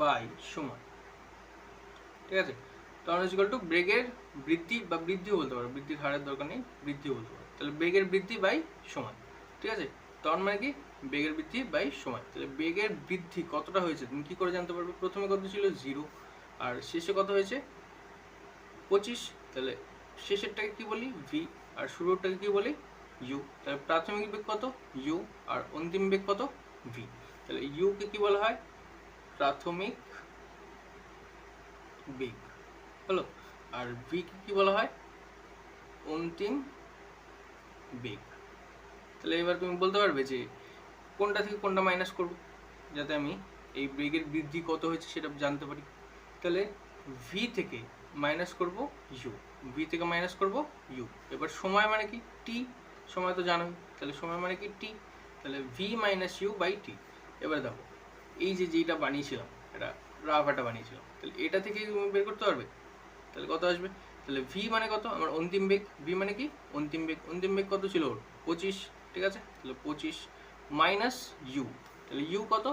বাই সময়, ঠিক আছে। ত্বরণ ইজ ইকুয়াল টু বেগের বৃদ্ধি বা বৃদ্ধিও বলতে পারো, বৃদ্ধির হারের দরকার নেই, বৃদ্ধিও বলতে পারো। তাহলে বেগের বৃদ্ধি বাই সময়, ঠিক আছে। ত্বরণ মানে কি? বেগের বৃদ্ধি বাই সময়। তাহলে বেগের বৃদ্ধি কতটা হয়েছে তুমি কি করে জানতে পারবে? প্রথমে কত ছিল? 0, আর শেষে কত হয়েছে? 25। তাহলে শেষেরটাকে কি বলি? ভি, আর শুরুরটাকে কি বলি? ইউ। তাহলে প্রাথমিক বেগ কত? ইউ, আর অন্তিম বেগ কত? ভি। তাহলে ইউকে কি বলা হয়? প্রাথমিক বেগ, হলো। আর ভি কে কি বলা হয়? অন্তিম বেগ। তাহলে এবার তুমি বলতে পারবে যে কোনটা থেকে কোনটা মাইনাস করব যাতে আমি এই বেগের বৃদ্ধি কত হয়েছে সেটা জানতে পারি। তাহলে ভি থেকে মাইনাস করব ইউ, ভি থেকে মাইনাস করব ইউ। এবার সময় মানে কি? টি। সময় তো জানোই, তাহলে সময় মানে কি? টি। তাহলে ভি মাইনাস ইউ বাই টি। এবার দেখো এই যে যেটা বানিয়েছিলাম, এটা রাফ একটা বানিয়েছিলাম, তাহলে এটা থেকে তুমি বের করতে পারবে। তাহলে কত আসবে? তাহলে ভি মানে কত? আমার অন্তিম বেগ। ভি মানে কি? অন্তিম বেগ। অন্তিম বেগ কত ছিল ওর? 25, ঠিক আছে। তাহলে 25 মাইনাস ইউ, তাহলে ইউ কত?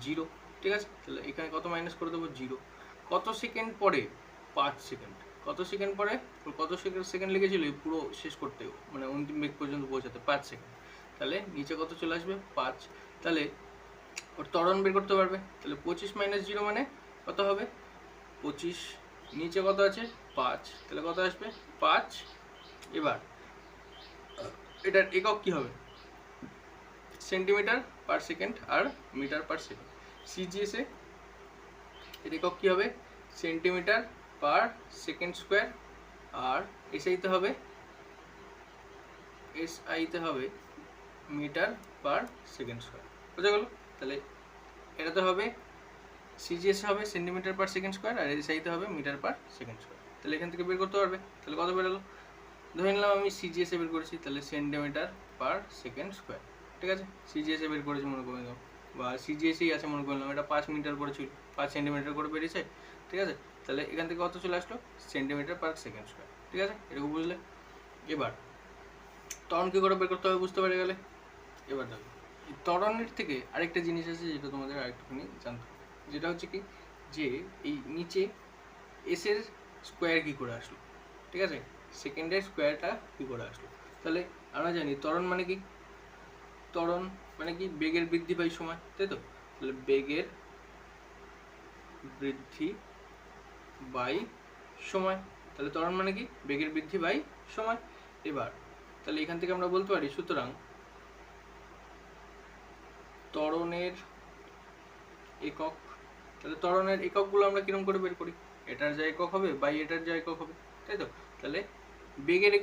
0, ঠিক আছে। তাহলে এখানে কত মাইনাস করে দেবো? 0। কত সেকেন্ড পরে? 5 সেকেন্ড। কত সেকেন্ড পরে? কত সেকেন্ড লেগেছিল পুরো শেষ করতে, মানে অন্তিম বেগ পর্যন্ত পৌঁছাতে? 5 সেকেন্ড। তাহলে নিচে কত চলে আসবে? 5। তাহলে ওর ত্বরণ বের করতে পারবে। তাহলে 25 মাইনাস 0 মানে কত হবে? 25। নিচে কত আছে? 5। তাহলে কত আসবে? 5। এবার এটার একক কি হবে? সেন্টিমিটার পার সেকেন্ড আর মিটার পার সেকেন্ড। সিজিএসে এর একক কি হবে? সেন্টিমিটার পার সেকেন্ড স্কোয়ার, আর এসআইতে হবে মিটার পার সেকেন্ড স্কোয়ার। বোঝা গেল? তাহলে এটাতে হবে সিজিএস হবে সেন্টিমিটার পার সেকেন্ড স্কোয়ার, আর এসআইতে হবে মিটার পার সেকেন্ড স্কোয়ার। তাহলে এখান থেকে বের করতে পারবে। তাহলে কত বেরোলো? ধরে নিলাম আমি সিজিএসে বের করেছি, তাহলে সেন্টিমিটার পার সেকেন্ড স্কোয়ার, ঠিক আছে। সিজিএসে বের করেছি মনে করে নিলাম, বা সিজিএসই আছে মনে করলাম, এটা 5 মিটার করে ছিল, 5 সেন্টিমিটার করে বেরিয়েছে, ঠিক আছে। তাহলে এখান থেকে কত চলে আসলো? সেন্টিমিটার পার সেকেন্ড স্কোয়ার, ঠিক আছে। এরকম বুঝলে? এবার ত্বরণ কী করে বের করতে হবে বুঝতে পেরে গেলে। এবার দেখো ত্বরণের থেকে আরেকটা জিনিস আছে যেটা তোমাদের আরেকটুখানি জানতে হবে, যেটা হচ্ছে কি, যে এই নিচে এসের স্কোয়ার কী করে আসলো, ঠিক আছে। সেকেন্ডের স্কোয়ারটা কী করে আসলো? তাহলে আমরা জানি ত্বরণ মানে কি? ত্বরণ মানে কি? বেগের বৃদ্ধি বাই সময়, তাই তো। তাহলে বেগের বৃদ্ধি বাই সময়, তাহলে ত্বরণ মানে কি? বেগের বৃদ্ধি বাই সময়। এবার তাহলে এখান থেকে আমরা বলতে পারি, সুতরাং ত্বরণের একক, তাহলে ত্বরণের এককগুলো আমরা কিরকম করে বের করি? এটার যা একক হবে বাই এটার যা একক হবে, তাই তো। তাহলে বেগের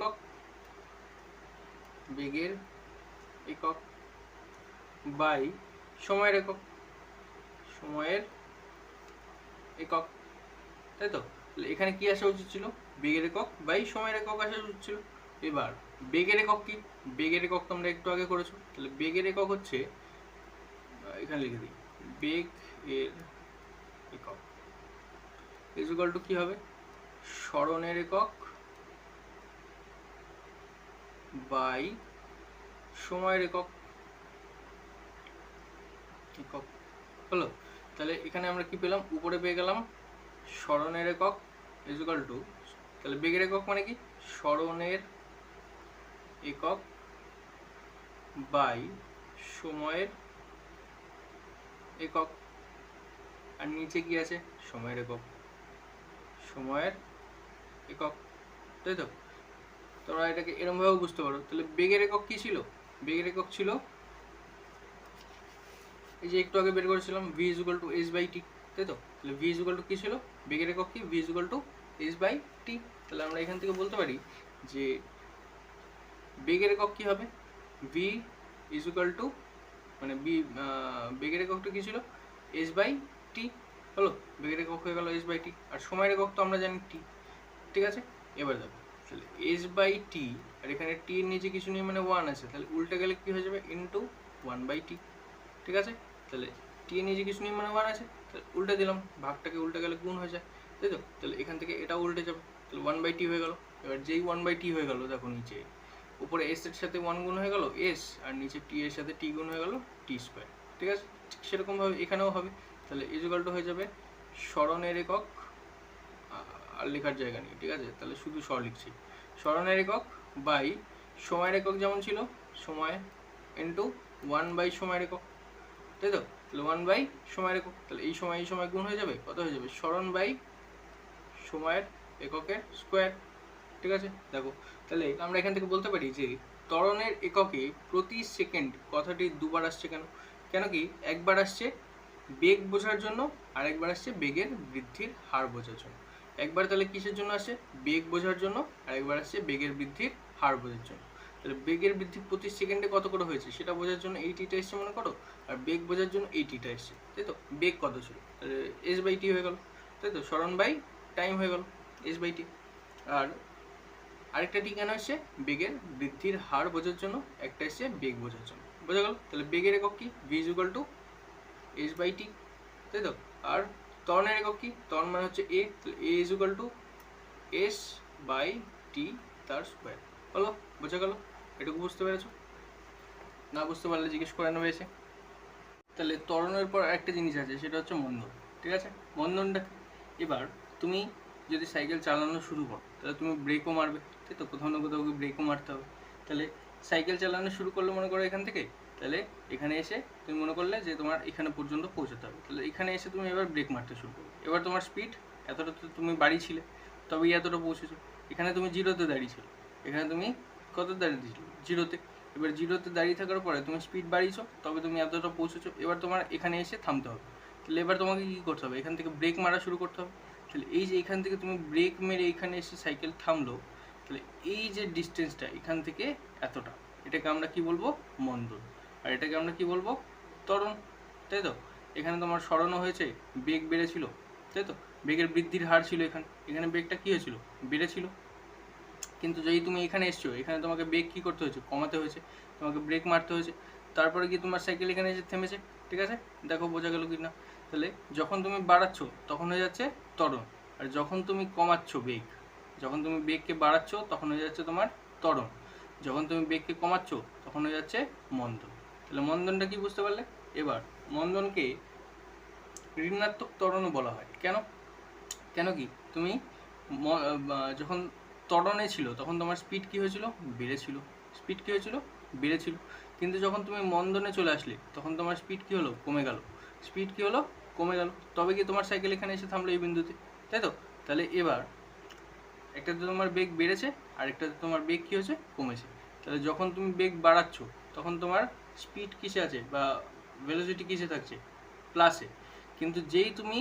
একক বাই সময়ের একক, তাই তো? তাহলে এখানে কি আসা উচিত ছিল? বেগের একক বাই সময়ের একক আসা উচিত ছিল। এবার বেগের একক কি? বেগের একক তোমরা একটু আগে করেছো। তাহলে বেগের একক হচ্ছে, এখানে লিখে দিই, বেগ এর একক ইকুয়াল টু কি হবে? সরণের একক বাই সময়ের একক একক হলো। তাহলে এখানে আমরা কি পেলাম? উপরে পেয়ে গেলাম সরণের একক ইকুয়াল টু, তাহলে বেগের একক মানে কি? সরণের একক বাই সময়ের একক, আর নিচে কি আছে? সময়ের একক, সময়ের একক, তাই তো? তোমরা এটাকে এরকমভাবেও বুঝতে পারো। তাহলে বেগের একক কি ছিল? বেগের একক ছিল এই যে একটু আগে বের করেছিলাম v equal to h by T, তাই তো? তাহলে v ইকুয়াল টু কি ছিল? বেগের একক কি? v equal to h by T. তাহলে আমরা এখান থেকে বলতে পারি যে বেগের একক কি হবে? v ইকুয়াল টু, মানে বেগের এককটা কি ছিল? h বাই টি হলো। বেগের একক হয়ে গেল h বাই টি, আর সময়ের একক তো আমরা জানি t, ঠিক আছে? এবার দেখো, তাহলে h বাই টি, আর এখানে t এর নিচে কিছু নেই মানে 1 আছে, তাহলে উল্টে গেলে কি হয়ে যাবে? ইন্টু 1 বাই টি, ঠিক আছে? তাহলে টি এর নিচে কিছু নেই মানে 1 আছে, তাহলে উল্টে দিলাম, ভাগটাকে উল্টে গেলে গুণ হয়ে যায়, তাই তো? তাহলে এখান থেকে এটা উল্টে যাবে, তাহলে 1 বাই টি হয়ে গেল। এবার যেই 1 বাই টি হয়ে গেল, দেখো নিচে উপরে এস এর সাথে 1 গুণ হয়ে গেল এস, আর নিচে টি এর সাথে টি গুণ হয়ে গেল টি স্কোয়ার, ঠিক আছে? ঠিক সেরকমভাবে এখানেও হবে। তাহলে ইকুয়াল টু হয়ে যাবে সরণের একক, আর লেখার জায়গা নেই, ঠিক আছে? তাহলে শুধু স্বর লিখছি, সরণের একক বাই সময়ের একক যেমন ছিল সময় ইন্টু 1 বাই সময়ের একক, তাই তো? তাহলে 1 বাই সময়ের একক, তাহলে এই সময় গুণ হয়ে যাবে, কত হয়ে যাবে? সরণ বাই সময়ের এককের স্কোয়ার, ঠিক আছে? দেখো, তাহলে আমরা এখান থেকে বলতে পারি যে ত্বরণের এককে প্রতি সেকেন্ড কথাটি দুবার আসছে। কেন? কেন কি একবার আসছে বেগ বোঝার জন্য, আর একবার আসছে বেগের বৃদ্ধির হার বোঝার জন্য। একবার তাহলে কিসের জন্য আসছে? বেগ বোঝার জন্য, আর একবার আসছে বেগের বৃদ্ধির হার বোঝার জন্য। তাহলে বেগের বৃদ্ধি প্রতি সেকেন্ডে কত করে হয়েছে সেটা বোঝার জন্য এই টিটা এসছে মনে করো, আর বেগ বোঝার জন্য এই টিটা এসছে, তাই তো? বেগ কত ছিল? তাহলে এস বাই টি হয়ে গেল, তাই তো? সরণ বাই টাইম হয়ে গেল এস বাই টি। আর আরেকটা টি কেন আসছে? বেগের বৃদ্ধির হার বোঝার জন্য, একটা এসছে বেগ বোঝার জন্য, বোঝা গেল? তাহলে বেগের একক কি? V equal to S by T, তাই তো? আর ত্বরণের একক কি? ত্বরণ মানে হচ্ছে এ, তাহলে এ ইকুয়াল টু এস বাই টি তার স্কোয়ার, হলো? বোঝা গেল? এটুকু বুঝতে পেরেছো? না বুঝতে পারলে জিজ্ঞেস করে নেবে এসে। তাহলে ত্বরণের পর একটা জিনিস আছে, সেটা হচ্ছে মন্দন, ঠিক আছে? মন্দনটা এবার তুমি যদি সাইকেল চালানো শুরু করো, তাহলে তুমি ব্রেকও মারবে, তাই তো? কোথাও না কোথাও ব্রেকও মারতে হবে। তাহলে সাইকেল চালানো শুরু করলে মনে করো এখান থেকে, তাহলে এখানে এসে তুমি মনে করলে যে তোমার এখানে পর্যন্ত পৌঁছাতে হবে, তাহলে এখানে এসে তুমি এবার ব্রেক মারতে শুরু করবে। এবার তোমার স্পিড এতটা তো তুমি বাড়িয়েছিলে, তবেই এতটা পৌঁছেছো। এখানে তুমি জিরোতে দাঁড়িয়েছিল, এখানে তুমি কত দাঁড়িয়েছিল? জিরোতে। এবার জিরোতে দাঁড়িয়ে থাকার পরে তুমি স্পিড বাড়িয়েছো, তবে তুমি এতটা পৌঁছেছো। এবার তোমার এখানে এসে থামতে হবে, তাহলে এবার তোমাকে কী করতে হবে? এখান থেকে ব্রেক মারা শুরু করতে হবে। তাহলে এই যে এখান থেকে তুমি ব্রেক মেরে এখানে এসে সাইকেল থামলো, তাহলে এই যে ডিস্টেন্সটা এখান থেকে এতটা, এটাকে আমরা কি বলবো? মন্দন। আর এটাকে আমরা কি বলবো? ত্বরণ, তাই তো? এখানে তোমার সরণও হয়েছে, বেগ বেড়েছিল, তাই তো? বেগের বৃদ্ধির হার ছিল এখানে, এখানে বেগটা কী হয়েছিল? বেড়েছিল। কিন্তু যদি তুমি এখানে এসছো, এখানে তোমাকে বেগ কী করতে হয়েছে? কমাতে হয়েছে, তোমাকে ব্রেক মারতে হয়েছে। তারপরে কি তোমার সাইকেল এখানে এসে থেমেছে, ঠিক আছে? দেখো বোঝা গেল কি না? তাহলে যখন তুমি বাড়াচ্ছ তখন হয়ে যাচ্ছে ত্বরণ, আর যখন তুমি কমাচ্ছ বেগ, যখন তুমি বেগকে বাড়াচ্ছ তখন হয়ে যাচ্ছে তোমার ত্বরণ, যখন তুমি বেগকে কমাচ্ছ তখন হয়ে যাচ্ছে মন্দন। তাহলে মন্দনটা কি বুঝতে পারলে? এবার মন্দনকে ঋণাত্মক ত্বরণও বলা হয়। কেন? কেন কি তুমি যখন ত্বরণে ছিল তখন তোমার স্পিড কী হয়েছিল? বেড়েছিল। স্পিড কী হয়েছিল? বেড়েছিল। কিন্তু যখন তুমি মন্দনে চলে আসলে তখন তোমার স্পিড কী হলো? কমে গেল। স্পিড কী হলো? কমে গেল। তবে কি তোমার সাইকেল এখানে এসে থামলো এই বিন্দুতে, তাই তো? তাহলে এবার একটাতে তোমার বেগ বেড়েছে, আর একটাতে তোমার বেগ কী হয়েছে? কমেছে। তাহলে যখন তুমি বেগ বাড়াচ্ছ তখন তোমার স্পিড কিসে আছে বা ভেলোসিটি কিসে থাকছে? প্লাসে। কিন্তু যেই তুমি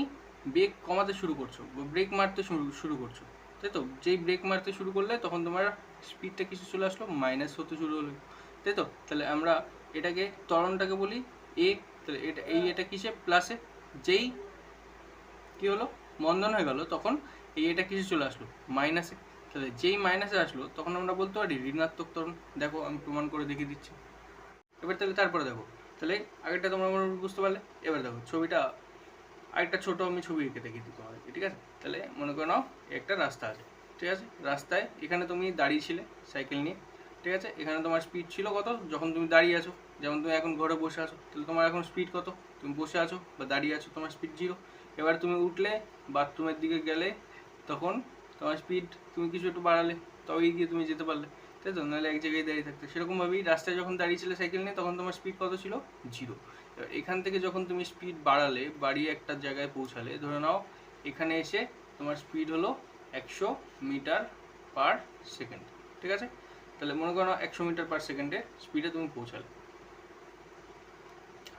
ব্রেক কমাতে শুরু করছো, ব্রেক মারতে শুরু করছো, তাই তো? যেই ব্রেক মারতে শুরু করলে তখন তোমার স্পিডটা কিসে চলে আসলো? মাইনাস হতে শুরু হলো, তাই তো? তাহলে আমরা এটাকে ত্বরণটাকে বলি এ, তাহলে এটা কিসে? প্লাসে। যেই কি হলো? মন্দন হয়ে গেল তখন এটা কিছু চলে আসলো মাইনাসে। তাহলে যেই মাইনাসে আসলো তখন আমরা বলতে পারি ঋণাত্মক ত্বরণ। দেখো আমি প্রমাণ করে দেখিয়ে দিচ্ছি এবার। তাহলে তারপরে দেখো, তাহলে আগেরটা তোমরা বুঝতে পারলে। এবার দেখো ছবিটা আরেকটা ছোট আমি ছবি এঁকে দেখিয়ে দিই তোমাদেরকে, ঠিক আছে? তাহলে মনে করো নাও একটা রাস্তা আছে, ঠিক আছে? রাস্তায় এখানে তুমি দাঁড়িয়েছিলে সাইকেল নিয়ে, ঠিক আছে? এখানে তোমার স্পিড ছিল কত যখন তুমি দাঁড়িয়ে আছো? যেমন তুমি এখন ঘরে বসে আছো, তাহলে তোমার এখন স্পিড কত? তুমি বসে আছো বা দাঁড়িয়ে আছো, তোমার স্পিড 0। এবার তুমি উঠলে, বাথরুমের দিকে গেলে, তখন তোমার স্পিড তুমি কিছু একটু বাড়ালে, তবেই গিয়ে তুমি যেতে পারলে, তাই তো? নাহলে এক জায়গায় দাঁড়িয়ে থাকতে। সেরকমভাবেই রাস্তায় যখন দাঁড়িয়েছিলে সাইকেল নিয়ে, তখন তোমার স্পিড কত ছিল? 0। এবার এখান থেকে যখন তুমি স্পিড বাড়ালে, বাড়িয়ে একটা জায়গায় পৌঁছালে, ধরে নাও এখানে এসে তোমার স্পিড হলো 100 মিটার পার সেকেন্ড, ঠিক আছে? তাহলে মনে করো 100 মিটার পার সেকেন্ডে স্পিডে তুমি পৌঁছালে,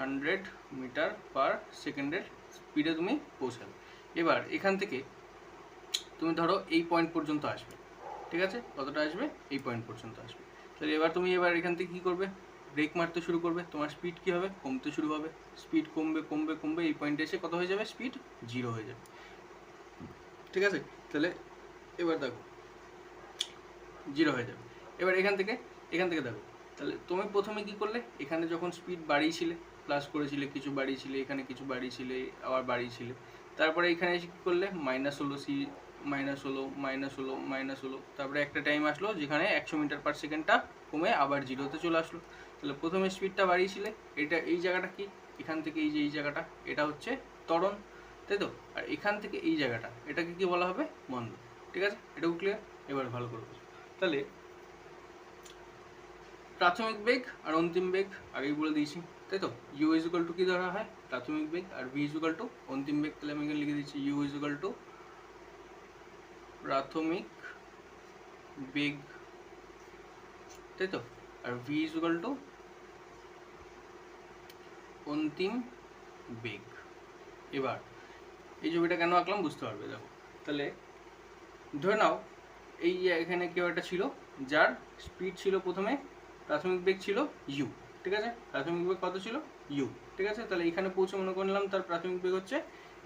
100 মিটার পার সেকেন্ডের স্পিডে তুমি পৌঁছালে। এবার এখান থেকে তুমি ধরো এই পয়েন্ট পর্যন্ত আসবে, ঠিক আছে? কতটা আসবে? এই পয়েন্ট পর্যন্ত আসবে। তাহলে এবার তুমি এখান থেকে কী করবে? ব্রেক মারতে শুরু করবে। তোমার স্পিড কী হবে? কমতে শুরু হবে। স্পিড কমবে কমবে কমবে, এই পয়েন্টে এসে কত হয়ে যাবে? স্পিড 0 হয়ে যাবে, ঠিক আছে? তাহলে এবার দেখো 0 হয়ে যাবে। এবার এখান থেকে দেখো, তাহলে তুমি প্রথমে কি করলে? এখানে যখন স্পিড বাড়িয়েছিলে, প্লাস করেছিলে, কিছু বাড়িয়েছিলে, এখানে কিছু বাড়িয়েছিলে, আবার বাড়িয়েছিলে, তারপরে এখানে এসে কী করলে? মাইনাস হলো, মাইনাস হলো, মাইনাস হলো, মাইনাস হলো, তারপরে একটা টাইম আসলো যেখানে 100 মিটার পার সেকেন্ডটা কমে আবার 0তে চলে আসলো। তাহলে প্রথমে স্পিডটা বাড়িয়েছিলে, এটা এই জায়গাটা কি? এখান থেকে এই যে এই জায়গাটা, এটা হচ্ছে ত্বরণ, তাই তো? আর এখান থেকে এই জায়গাটা, এটাকে কি বলা হবে? মন্দন, ঠিক আছে? এটাও ক্লিয়ার? এবার ভালো করে বুঝো। তাহলে প্রাথমিক বেগ আর অন্তিম বেগ আগেই বলে দিয়েছি, তাই তো? ইউ ইজ ইকুয়াল টু কি ধরা হয়? প্রাথমিক বেগ, আর ভি ইজ ইকুয়াল টু অন্তিম বেগ। তাহলে আমি এখানে লিখে দিচ্ছি ইউ ইজ ইকুয়াল টু প্রাথমিক বেগ, তাই তো? আর ভি ইজ ইকুয়াল টু অন্তিম বেগ। এবার এই ছবিটা কেন আঁকলাম বুঝতে পারবে, দেখো। তাহলে ধরে নাও এই এখানে কেউ একটা ছিল যার স্পিড ছিল, প্রথমে প্রাথমিক বেগ ছিল ইউ, ঠিক আছে? প্রাথমিক বেগ কত ছিল? ইউ, ঠিক আছে? তাহলে এখানে পৌঁছে মনে করে নিলাম তার প্রাথমিক বেগ হচ্ছে,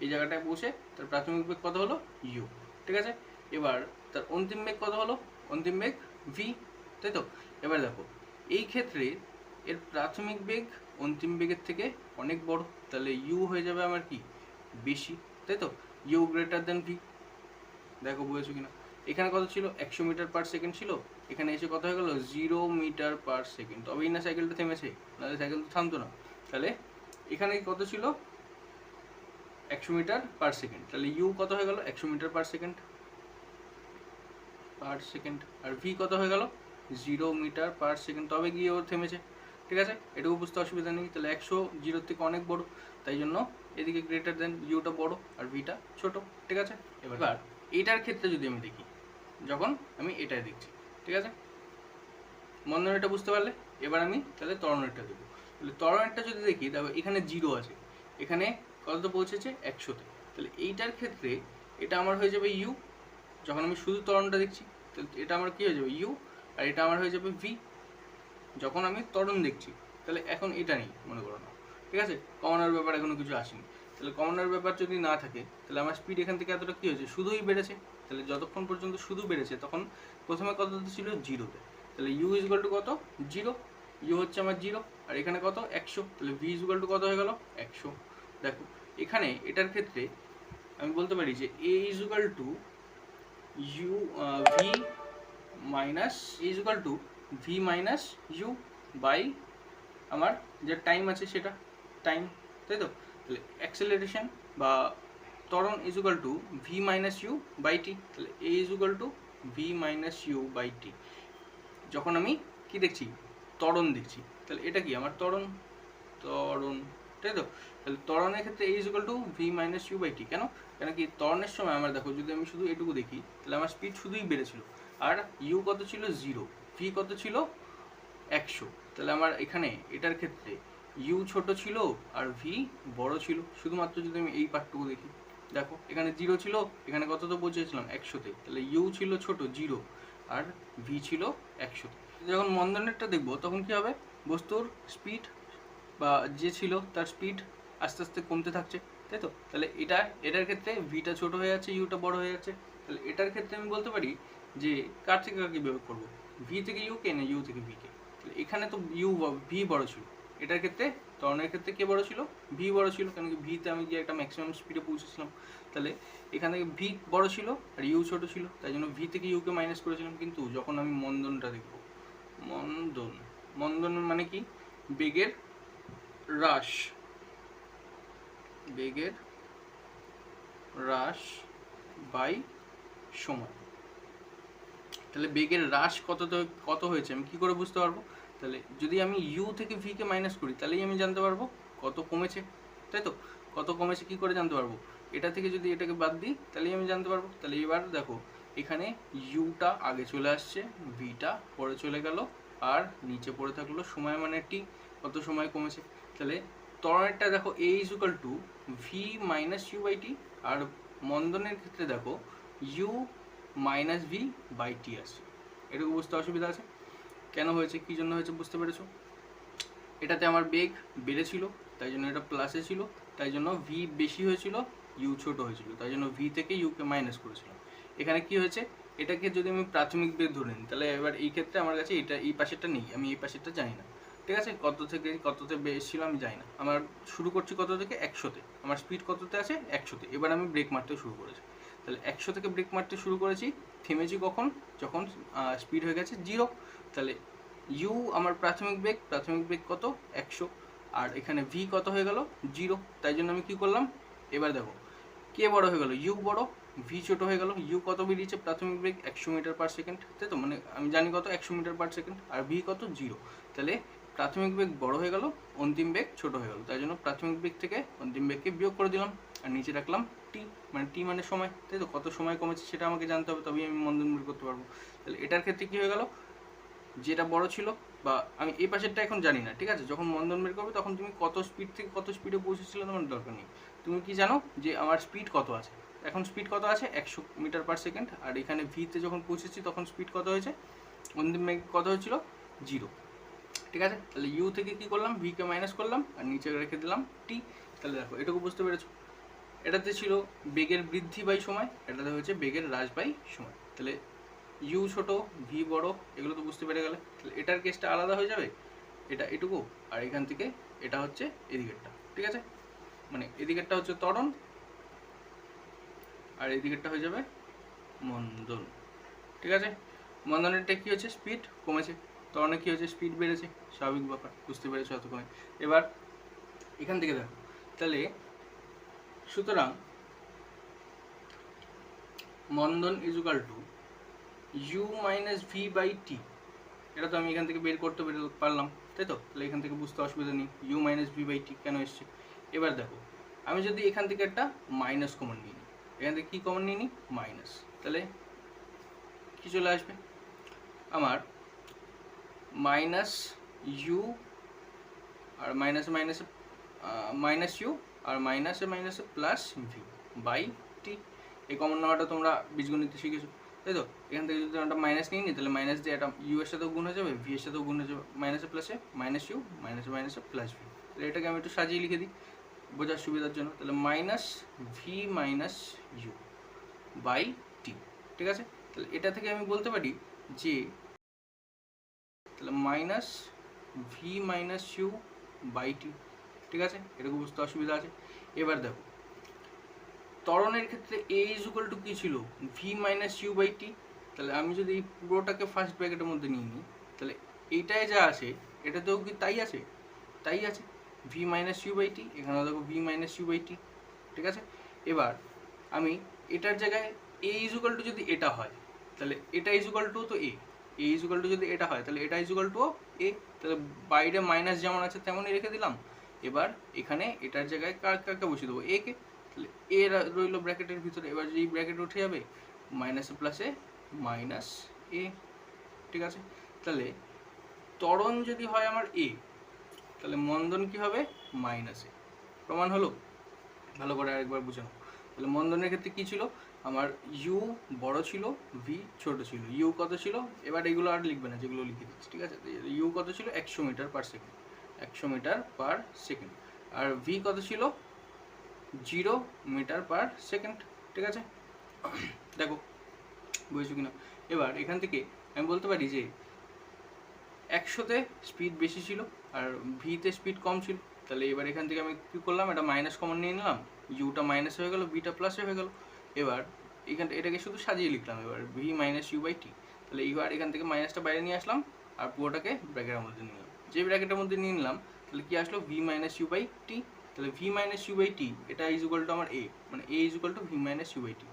এই জায়গাটায় পৌঁছে তার প্রাথমিক বেগ কত হলো? ইউ, ঠিক আছে? এবার তার অন্তিম বেগ কত হলো? অন্তিম বেগ ভি, তাই তো? এবার দেখো এই ক্ষেত্রে এর প্রাথমিক বেগ অন্তিম বেগের থেকে অনেক বড়, তাহলে ইউ হয়ে যাবে আমার কি? বেশি, তাই তো? U greater than V. দেখো বুঝেছো কিনা? এখানে কত ছিল? 100 মিটার পার সেকেন্ড ছিল, এখানে এসে কত হয়ে গেল? 0 মিটার পার সেকেন্ড। তবেই না সাইকেলটা থেমেছে, নাহলে সাইকেল তো থামতো না। তাহলে এখানে কত ছিল? 100 মিটার পার সেকেন্ড। তাহলে ইউ কত হয়ে গেল? 100 মিটার পার সেকেন্ড, আর ভি কত হয়ে গেল? 0 মিটার পার সেকেন্ড। তবে গিয়ে ও থেমেছে, ঠিক আছে? এটুকু বুঝতে অসুবিধা নেই। তাহলে 100 0 থেকে অনেক বড়, তাই জন্য এদিকে গ্রেটার দেন, ইউটা বড় আর ভিটা ছোট, ঠিক আছে? এবার এটার ক্ষেত্রে যদি আমি দেখি, যখন আমি এটাই দেখছি, ঠিক আছে? মন্দনেরটা বুঝতে পারলে? এবার আমি তাহলে ত্বরণেরটা দেবো। তাহলে ত্বরণেরটা যদি দেখি, দেখো এখানে 0 আছে, এখানে কত পৌঁছেছে? 100-তে। তাহলে এইটার ক্ষেত্রে এটা আমার হয়ে যাবে ইউ, যখন আমি শুধু ত্বরণটা দেখছি। তাহলে এটা আমার কি হয়ে যাবে? ইউ, আর এটা আমার হয়ে যাবে ভি যখন আমি ত্বরণ দেখছি। তাহলে এখন এটা নেই মনে করো না, ঠিক আছে? কমানোর ব্যাপার এখনো কিছু আসেনি। তাহলে কমানোর ব্যাপার যদি না থাকে, তাহলে আমার স্পিড এখান থেকে এতটা কী হয়েছে? শুধুই বেড়েছে। তাহলে যতক্ষণ পর্যন্ত শুধু বেড়েছে, তখন প্রথমে কততে ছিল? 0-তে। তাহলে ইউ ইজ ইকুয়াল টু কত? 0। ইউ হচ্ছে আমার 0, আর এখানে কত? 100। তাহলে ভি ইজ ইকুয়াল টু কত হয়ে গেল? 100। দেখো এখানে এটার ক্ষেত্রে আমি বলতে পারি যে A is equal to U V minus is equal to V minus U by আমার যে টাইম আছে সেটা টাইম, তাই তো? তাহলে অ্যাক্সেলারেশন বা ত্বরণ is equal to V minus U by T. তাহলে A is equal to V minus U by T যখন আমি কি দেখছি? ত্বরণ দেখছি। তাহলে এটা কি? আমার ত্বরণ, তাই তো? তাহলে ত্বরণের ক্ষেত্রে A is equal to V minus U by T. কেন কি? ত্বরণের সময় আমার দেখো, যদি আমি শুধু এটুকু দেখি, তাহলে আমার স্পিড শুধুই বেড়েছিল, আর ইউ কত ছিল? 0, ভি কত ছিল? 100। তাহলে আমার এখানে এটার ক্ষেত্রে ইউ ছোট ছিল আর ভি বড় ছিল, শুধুমাত্র যদি আমি এই পার্টটুকু দেখি। দেখো এখানে 0 ছিল, এখানে কত তো পৌঁছেছিলাম? 100-তে। তাহলে ইউ ছিল ছোট 0, আর ভি ছিল 100-তে। যখন মন্দনেরটা দেখবো, তখন কি হবে? বস্তুর স্পিড বা যে ছিল তার স্পিড আস্তে আস্তে কমতে থাকছে, তাই তো? তাহলে এটার ক্ষেত্রে ভিটা ছোট হয়ে যাচ্ছে, ইউটা বড় হয়ে যাচ্ছে। তাহলে এটার ক্ষেত্রে আমি বলতে পারি যে কার থেকে কাকে বিয়োগ করবো, ভি থেকে ইউকে না ইউ থেকে ভিকে। তাহলে এখানে তো ভি বড় ছিল, এটার ক্ষেত্রে ত্বরণের ক্ষেত্রে কে বড় ছিল, ভি বড় ছিল, কারণ কি ভিতে আমি যে একটা ম্যাক্সিমাম স্পিডে পৌঁছেছিলাম। তাহলে এখান থেকে ভি বড় ছিল আর ইউ ছোট ছিল, তাই জন্য ভি থেকে ইউকে মাইনাস করেছিলাম। কিন্তু যখন আমি মন্দনটা দেখব, মন্দন মানে কি, বেগের হ্রাস, বেগের হ্রাস বাই সময়। তাহলে বেগের হ্রাস কত হয়েছে আমি কি করে বুঝতে পারবো? তাহলে যদি আমি ইউ থেকে ভি কে মাইনাস করি তাহলেই আমি জানতে পারবো কত কমেছে, তাই তো? কত কমেছে কি করে জানতে পারবো? এটা থেকে যদি এটাকে বাদ দিই তাহলেই আমি জানতে পারবো। তাহলে এবার দেখো এখানে ইউটা আগে চলে আসছে, ভিটা পরে চলে গেল, আর নিচে পড়ে থাকলো সময় মানে টি, কত সময় কমেছে। তাহলে ত্বরণেরটা দেখো A is equal to V minus U by T, আর মন্দনের ক্ষেত্রে দেখো U minus V by T আসছে। এটুকু বুঝতে অসুবিধা আছে? কেন হয়েছে, কী জন্য হয়েছে বুঝতে পেরেছো? এটাতে আমার বেগ বেড়েছিল, তাই জন্য এটা প্লাসে ছিল, তাই জন্য ভি বেশি হয়েছিল, ইউ ছোট হয়েছিল, তাই জন্য ভি থেকে ইউকে মাইনাস করেছিলাম। এখানে কি হয়েছে, এটাকে যদি আমি প্রাথমিক বেগ ধরে নিই তাহলে এবার এই ক্ষেত্রে আমার কাছে এটা এই পাশেরটা নেই, আমি এই পাশেরটা জানি না, ঠিক আছে? কততে বেশ ছিল আমি জানি না। আমার শুরু করছি কত থেকে, 100-তে, আমার স্পিড কততে আছে, 100-তে। এবার আমি ব্রেক মারতে শুরু করেছি, তাহলে 100 থেকে ব্রেক মারতে শুরু করেছি, থেমেছি কখন, যখন স্পিড হয়ে গেছে 0। তাহলে ইউ আমার প্রাথমিক বেগ কত, 100, আর এখানে ভি কত হয়ে গেল, 0। তাই জন্য আমি কি করলাম, এবার দেখো কে বড় হয়ে গেল, ইউ বড়, ভি ছোট হয়ে গেল। ইউ কত বেরিয়েছে প্রাথমিক বেগ, 100 মিটার পার সেকেন্ড, তাই তো? মানে আমি জানি কত, 100 মিটার পার সেকেন্ড, আর ভি কত, 0। তাহলে প্রাথমিক বেগ বড় হয়ে গেল, অন্তিম বেগ ছোট হয়ে গেল, তাই জন্য প্রাথমিক বেগ থেকে অন্তিম বেগকে বিয়োগ করে দিলাম, আর নিচে রাখলাম টি, মানে টি মানে সময়, তাই তো? কত সময় কমেছে সেটা আমাকে জানতে হবে, তবেই আমি মন্দন বের করতে পারবো। তাহলে এটার ক্ষেত্রে কি হয়ে গেল, যেটা বড় ছিল, বা আমি এই পাশেরটা এখন জানি না, ঠিক আছে? যখন মন্দন বের করবে তখন তুমি কত স্পিড থেকে কত স্পিডে পৌঁছেছিল তোমার দরকার নেই, তুমি কি জানো যে আমার স্পিড কত আছে। এখন স্পিড কত আছে, 100 মিটার পার সেকেন্ড, আর এখানে ভিতে যখন পৌঁছেছি তখন স্পিড কত হয়েছে, অন্তিম বেগ কত হয়েছিল, 0, ঠিক আছে? তাহলে ইউ থেকে কি করলাম, ভিকে মাইনাস করলাম, আর নিচে রেখে দিলাম টি। তাহলে দেখো এটুকু বুঝতে পেরেছো? এটাতে ছিল বেগের বৃদ্ধি বাই সময়, এটাতে হচ্ছে বেগের হ্রাস বাই সময়। তাহলে ইউ ছোট, ভি বড়, এগুলো তো বুঝতে পেরে গেলে। তাহলে এটার কেসটা আলাদা হয়ে যাবে, এটা এটুকু, আর এখান থেকে এটা হচ্ছে এদিকেরটা, ঠিক আছে? মানে এদিকেরটা হচ্ছে ত্বরণ, আর এদিকেরটা হয়ে যাবে মন্দন, ঠিক আছে? মন্দনেরটা কী হচ্ছে, স্পিড কমেছে, ত্বরণে কী হচ্ছে, স্পিড বেড়েছে, স্বাভাবিক ব্যাপার, বুঝতে পেরেছো এতক্ষণে? এবার এখান থেকে দেখো, তাহলে সুতরাং মন্দন is equal to U minus V by T, এটা তো আমি এখান থেকে বের করতে পারলাম, তাই তো? তাহলে এখান থেকে বুঝতে অসুবিধা নেই you minus V by T কেন এসছে। এবার দেখো আমি যদি এখান থেকে একটা মাইনাস কমন নিই, এখান থেকে কী কমন নিই, মাইনাস, তাহলে কী চলে আসবে আমার, মাইনাস ইউ আর মাইনাস ইউ আর মাইনাসে প্লাস ভি বাই টি। এই কমন নেওয়াটা তোমরা বীজগণিতে শিখেছো, তাই তো? এখান থেকে যদি আমরা মাইনাস নিই তাহলে মাইনাস দিয়ে এটা ইউ এর সাথেও গুণ হয়ে যাবে, ভি এর সাথেও গুণ হয়ে যাবে, মাইনাসে প্লাসে মাইনাস ইউ, মাইনাসে প্লাস ভি। তাহলে এটাকে আমি একটু সাজিয়ে লিখে দিই বোঝার সুবিধার জন্য। তাহলে minus V minus U by T, ঠিক আছে? তাহলে এটা থেকে আমি বলতে পারি যে, তাহলে minus V minus U by T, ঠিক আছে? এরকম বুঝতে অসুবিধা আছে? এবার দেখো ত্বরণের ক্ষেত্রে এ ইজ ইকুয়াল টু কী ছিল, V minus U by T. তাহলে আমি যদি এই পুরোটাকে ফার্স্ট ব্র্যাকেটের মধ্যে নিয়ে নিই তাহলে এইটায় যা আছে এটাতেও কি তাই আছে, তাই আছে, ভি মাইনাস ইউ বাই টি, এখানেও দেখো V minus U by T, ঠিক আছে? এবার আমি এটার জায়গায় এ ইজ ইকুয়াল টু যদি এটা হয় তাহলে এটা ইজ ইকুয়াল টু তো এ ইজ ইকুয়াল টু যদি এটা হয় তাহলে এটা ইজ ইকুয়াল টু এ, তাহলে বাইরে মাইনাস যেমন আছে তেমনই রেখে দিলাম। এবার এখানে এটার জায়গায় কাকে বসিয়ে দেবো, এ কে, তাহলে এ রইল ব্র্যাকেটের ভিতরে। এবার যদি ব্র্যাকেট উঠে যাবে মাইনাসে প্লাসে মাইনাস এ, ঠিক আছে? তাহলে ত্বরণ যদি হয় আমার এ তাহলে মন্দন কি হবে, মাইনাস এ। প্রমাণ হলো? ভালো করে আরেকবার বুঝে নাও। তাহলে মন্দনের ক্ষেত্রে কী ছিল, আমার ইউ বড় ছিল, ভি ছোট ছিল। ইউ কত ছিল, এবার এগুলো আর লিখবে না যেগুলো লিখে দিচ্ছি, ঠিক আছে? ইউ কত ছিল, 100 metre per second, 100 metre per second. আর ভি কত ছিল, 0 মিটার পার সেকেন্ড। ঠিক আছে, দেখো বুঝেছো কিনা। এবার এখান থেকে আমি বলতে পারি যে 100-তে স্পিড বেশি ছিল আর ভিতে স্পিড কম ছিল। তাহলে এবার এখান থেকে আমি কী করলাম, এটা মাইনাস কমন নিয়ে নিলাম, ইউটা মাইনাস হয়ে গেল, বিটা প্লাসে হয়ে গেল। এবার এটাকে শুধু সাজিয়ে লিখলাম, এবার V minus U by T. তাহলে এবার এখান থেকে মাইনাসটা বাইরে নিয়ে আসলাম আর পুরোটাকে ব্র্যাকেটের মধ্যে নিয়ে নিলাম। যে ব্র্যাকেটের মধ্যে নিয়ে নিলাম তাহলে কী আসলো, V minus U by T. তাহলে V minus U by T এটা ইজ ইকুয়াল টু আমার এ, মানে A is equal to V minus U by T,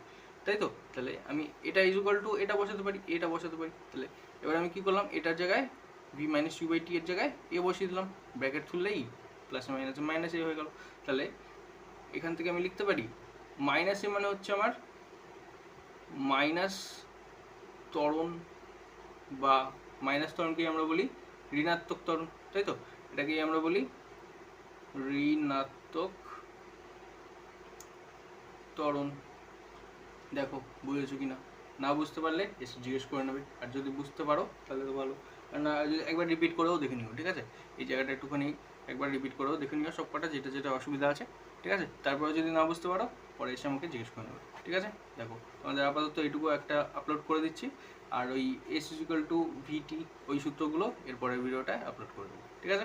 তাই তো। তাহলে আমি এটা ইজ ইকুয়াল টু এটা বসাতে পারি, এটা বসাতে পারি। তাহলে এবার আমি কী করলাম, এটার জায়গায় ভি মাইনাস ইউ বাই টি এর জায়গায় এ বসিয়ে দিলাম, ব্র্যাকেট খুললেই প্লাস মাইনাস মাইনাস এ হয়ে গেল। তাহলে এখান থেকে আমি লিখতে পারি মাইনাস এ মানে হচ্ছে আমার মাইনাস ত্বরণ, বা মাইনাস ত্বরণকেই আমরা বলি ঋণাত্মক ত্বরণ, তাই তো। এটাকেই আমরা বলি ঋণাত্মক ত্বরণ। দেখো বুঝেছো কি না, না বুঝতে পারলে এসে জিজ্ঞেস করে নেবে, আর যদি বুঝতে পারো তাহলে তো ভালো, আর না যদি একবার রিপিট করেও দেখে নিও, ঠিক আছে। এই জায়গাটা একটুখানি একবার রিপিট করেও দেখে নিও সব কটা, যেটা যেটা অসুবিধা আছে, ঠিক আছে। তারপরে যদি না বুঝতে পারো পরে এসে আমাকে জিজ্ঞেস করে নেবে, ঠিক আছে। দেখো আমাদের আপাতত এইটুকু একটা আপলোড করে দিচ্ছি, আর ওই এস ইকুয়াল টু ভিটি ওই সূত্রগুলো এরপরের ভিডিওটায় আপলোড করে দেবো, ঠিক আছে।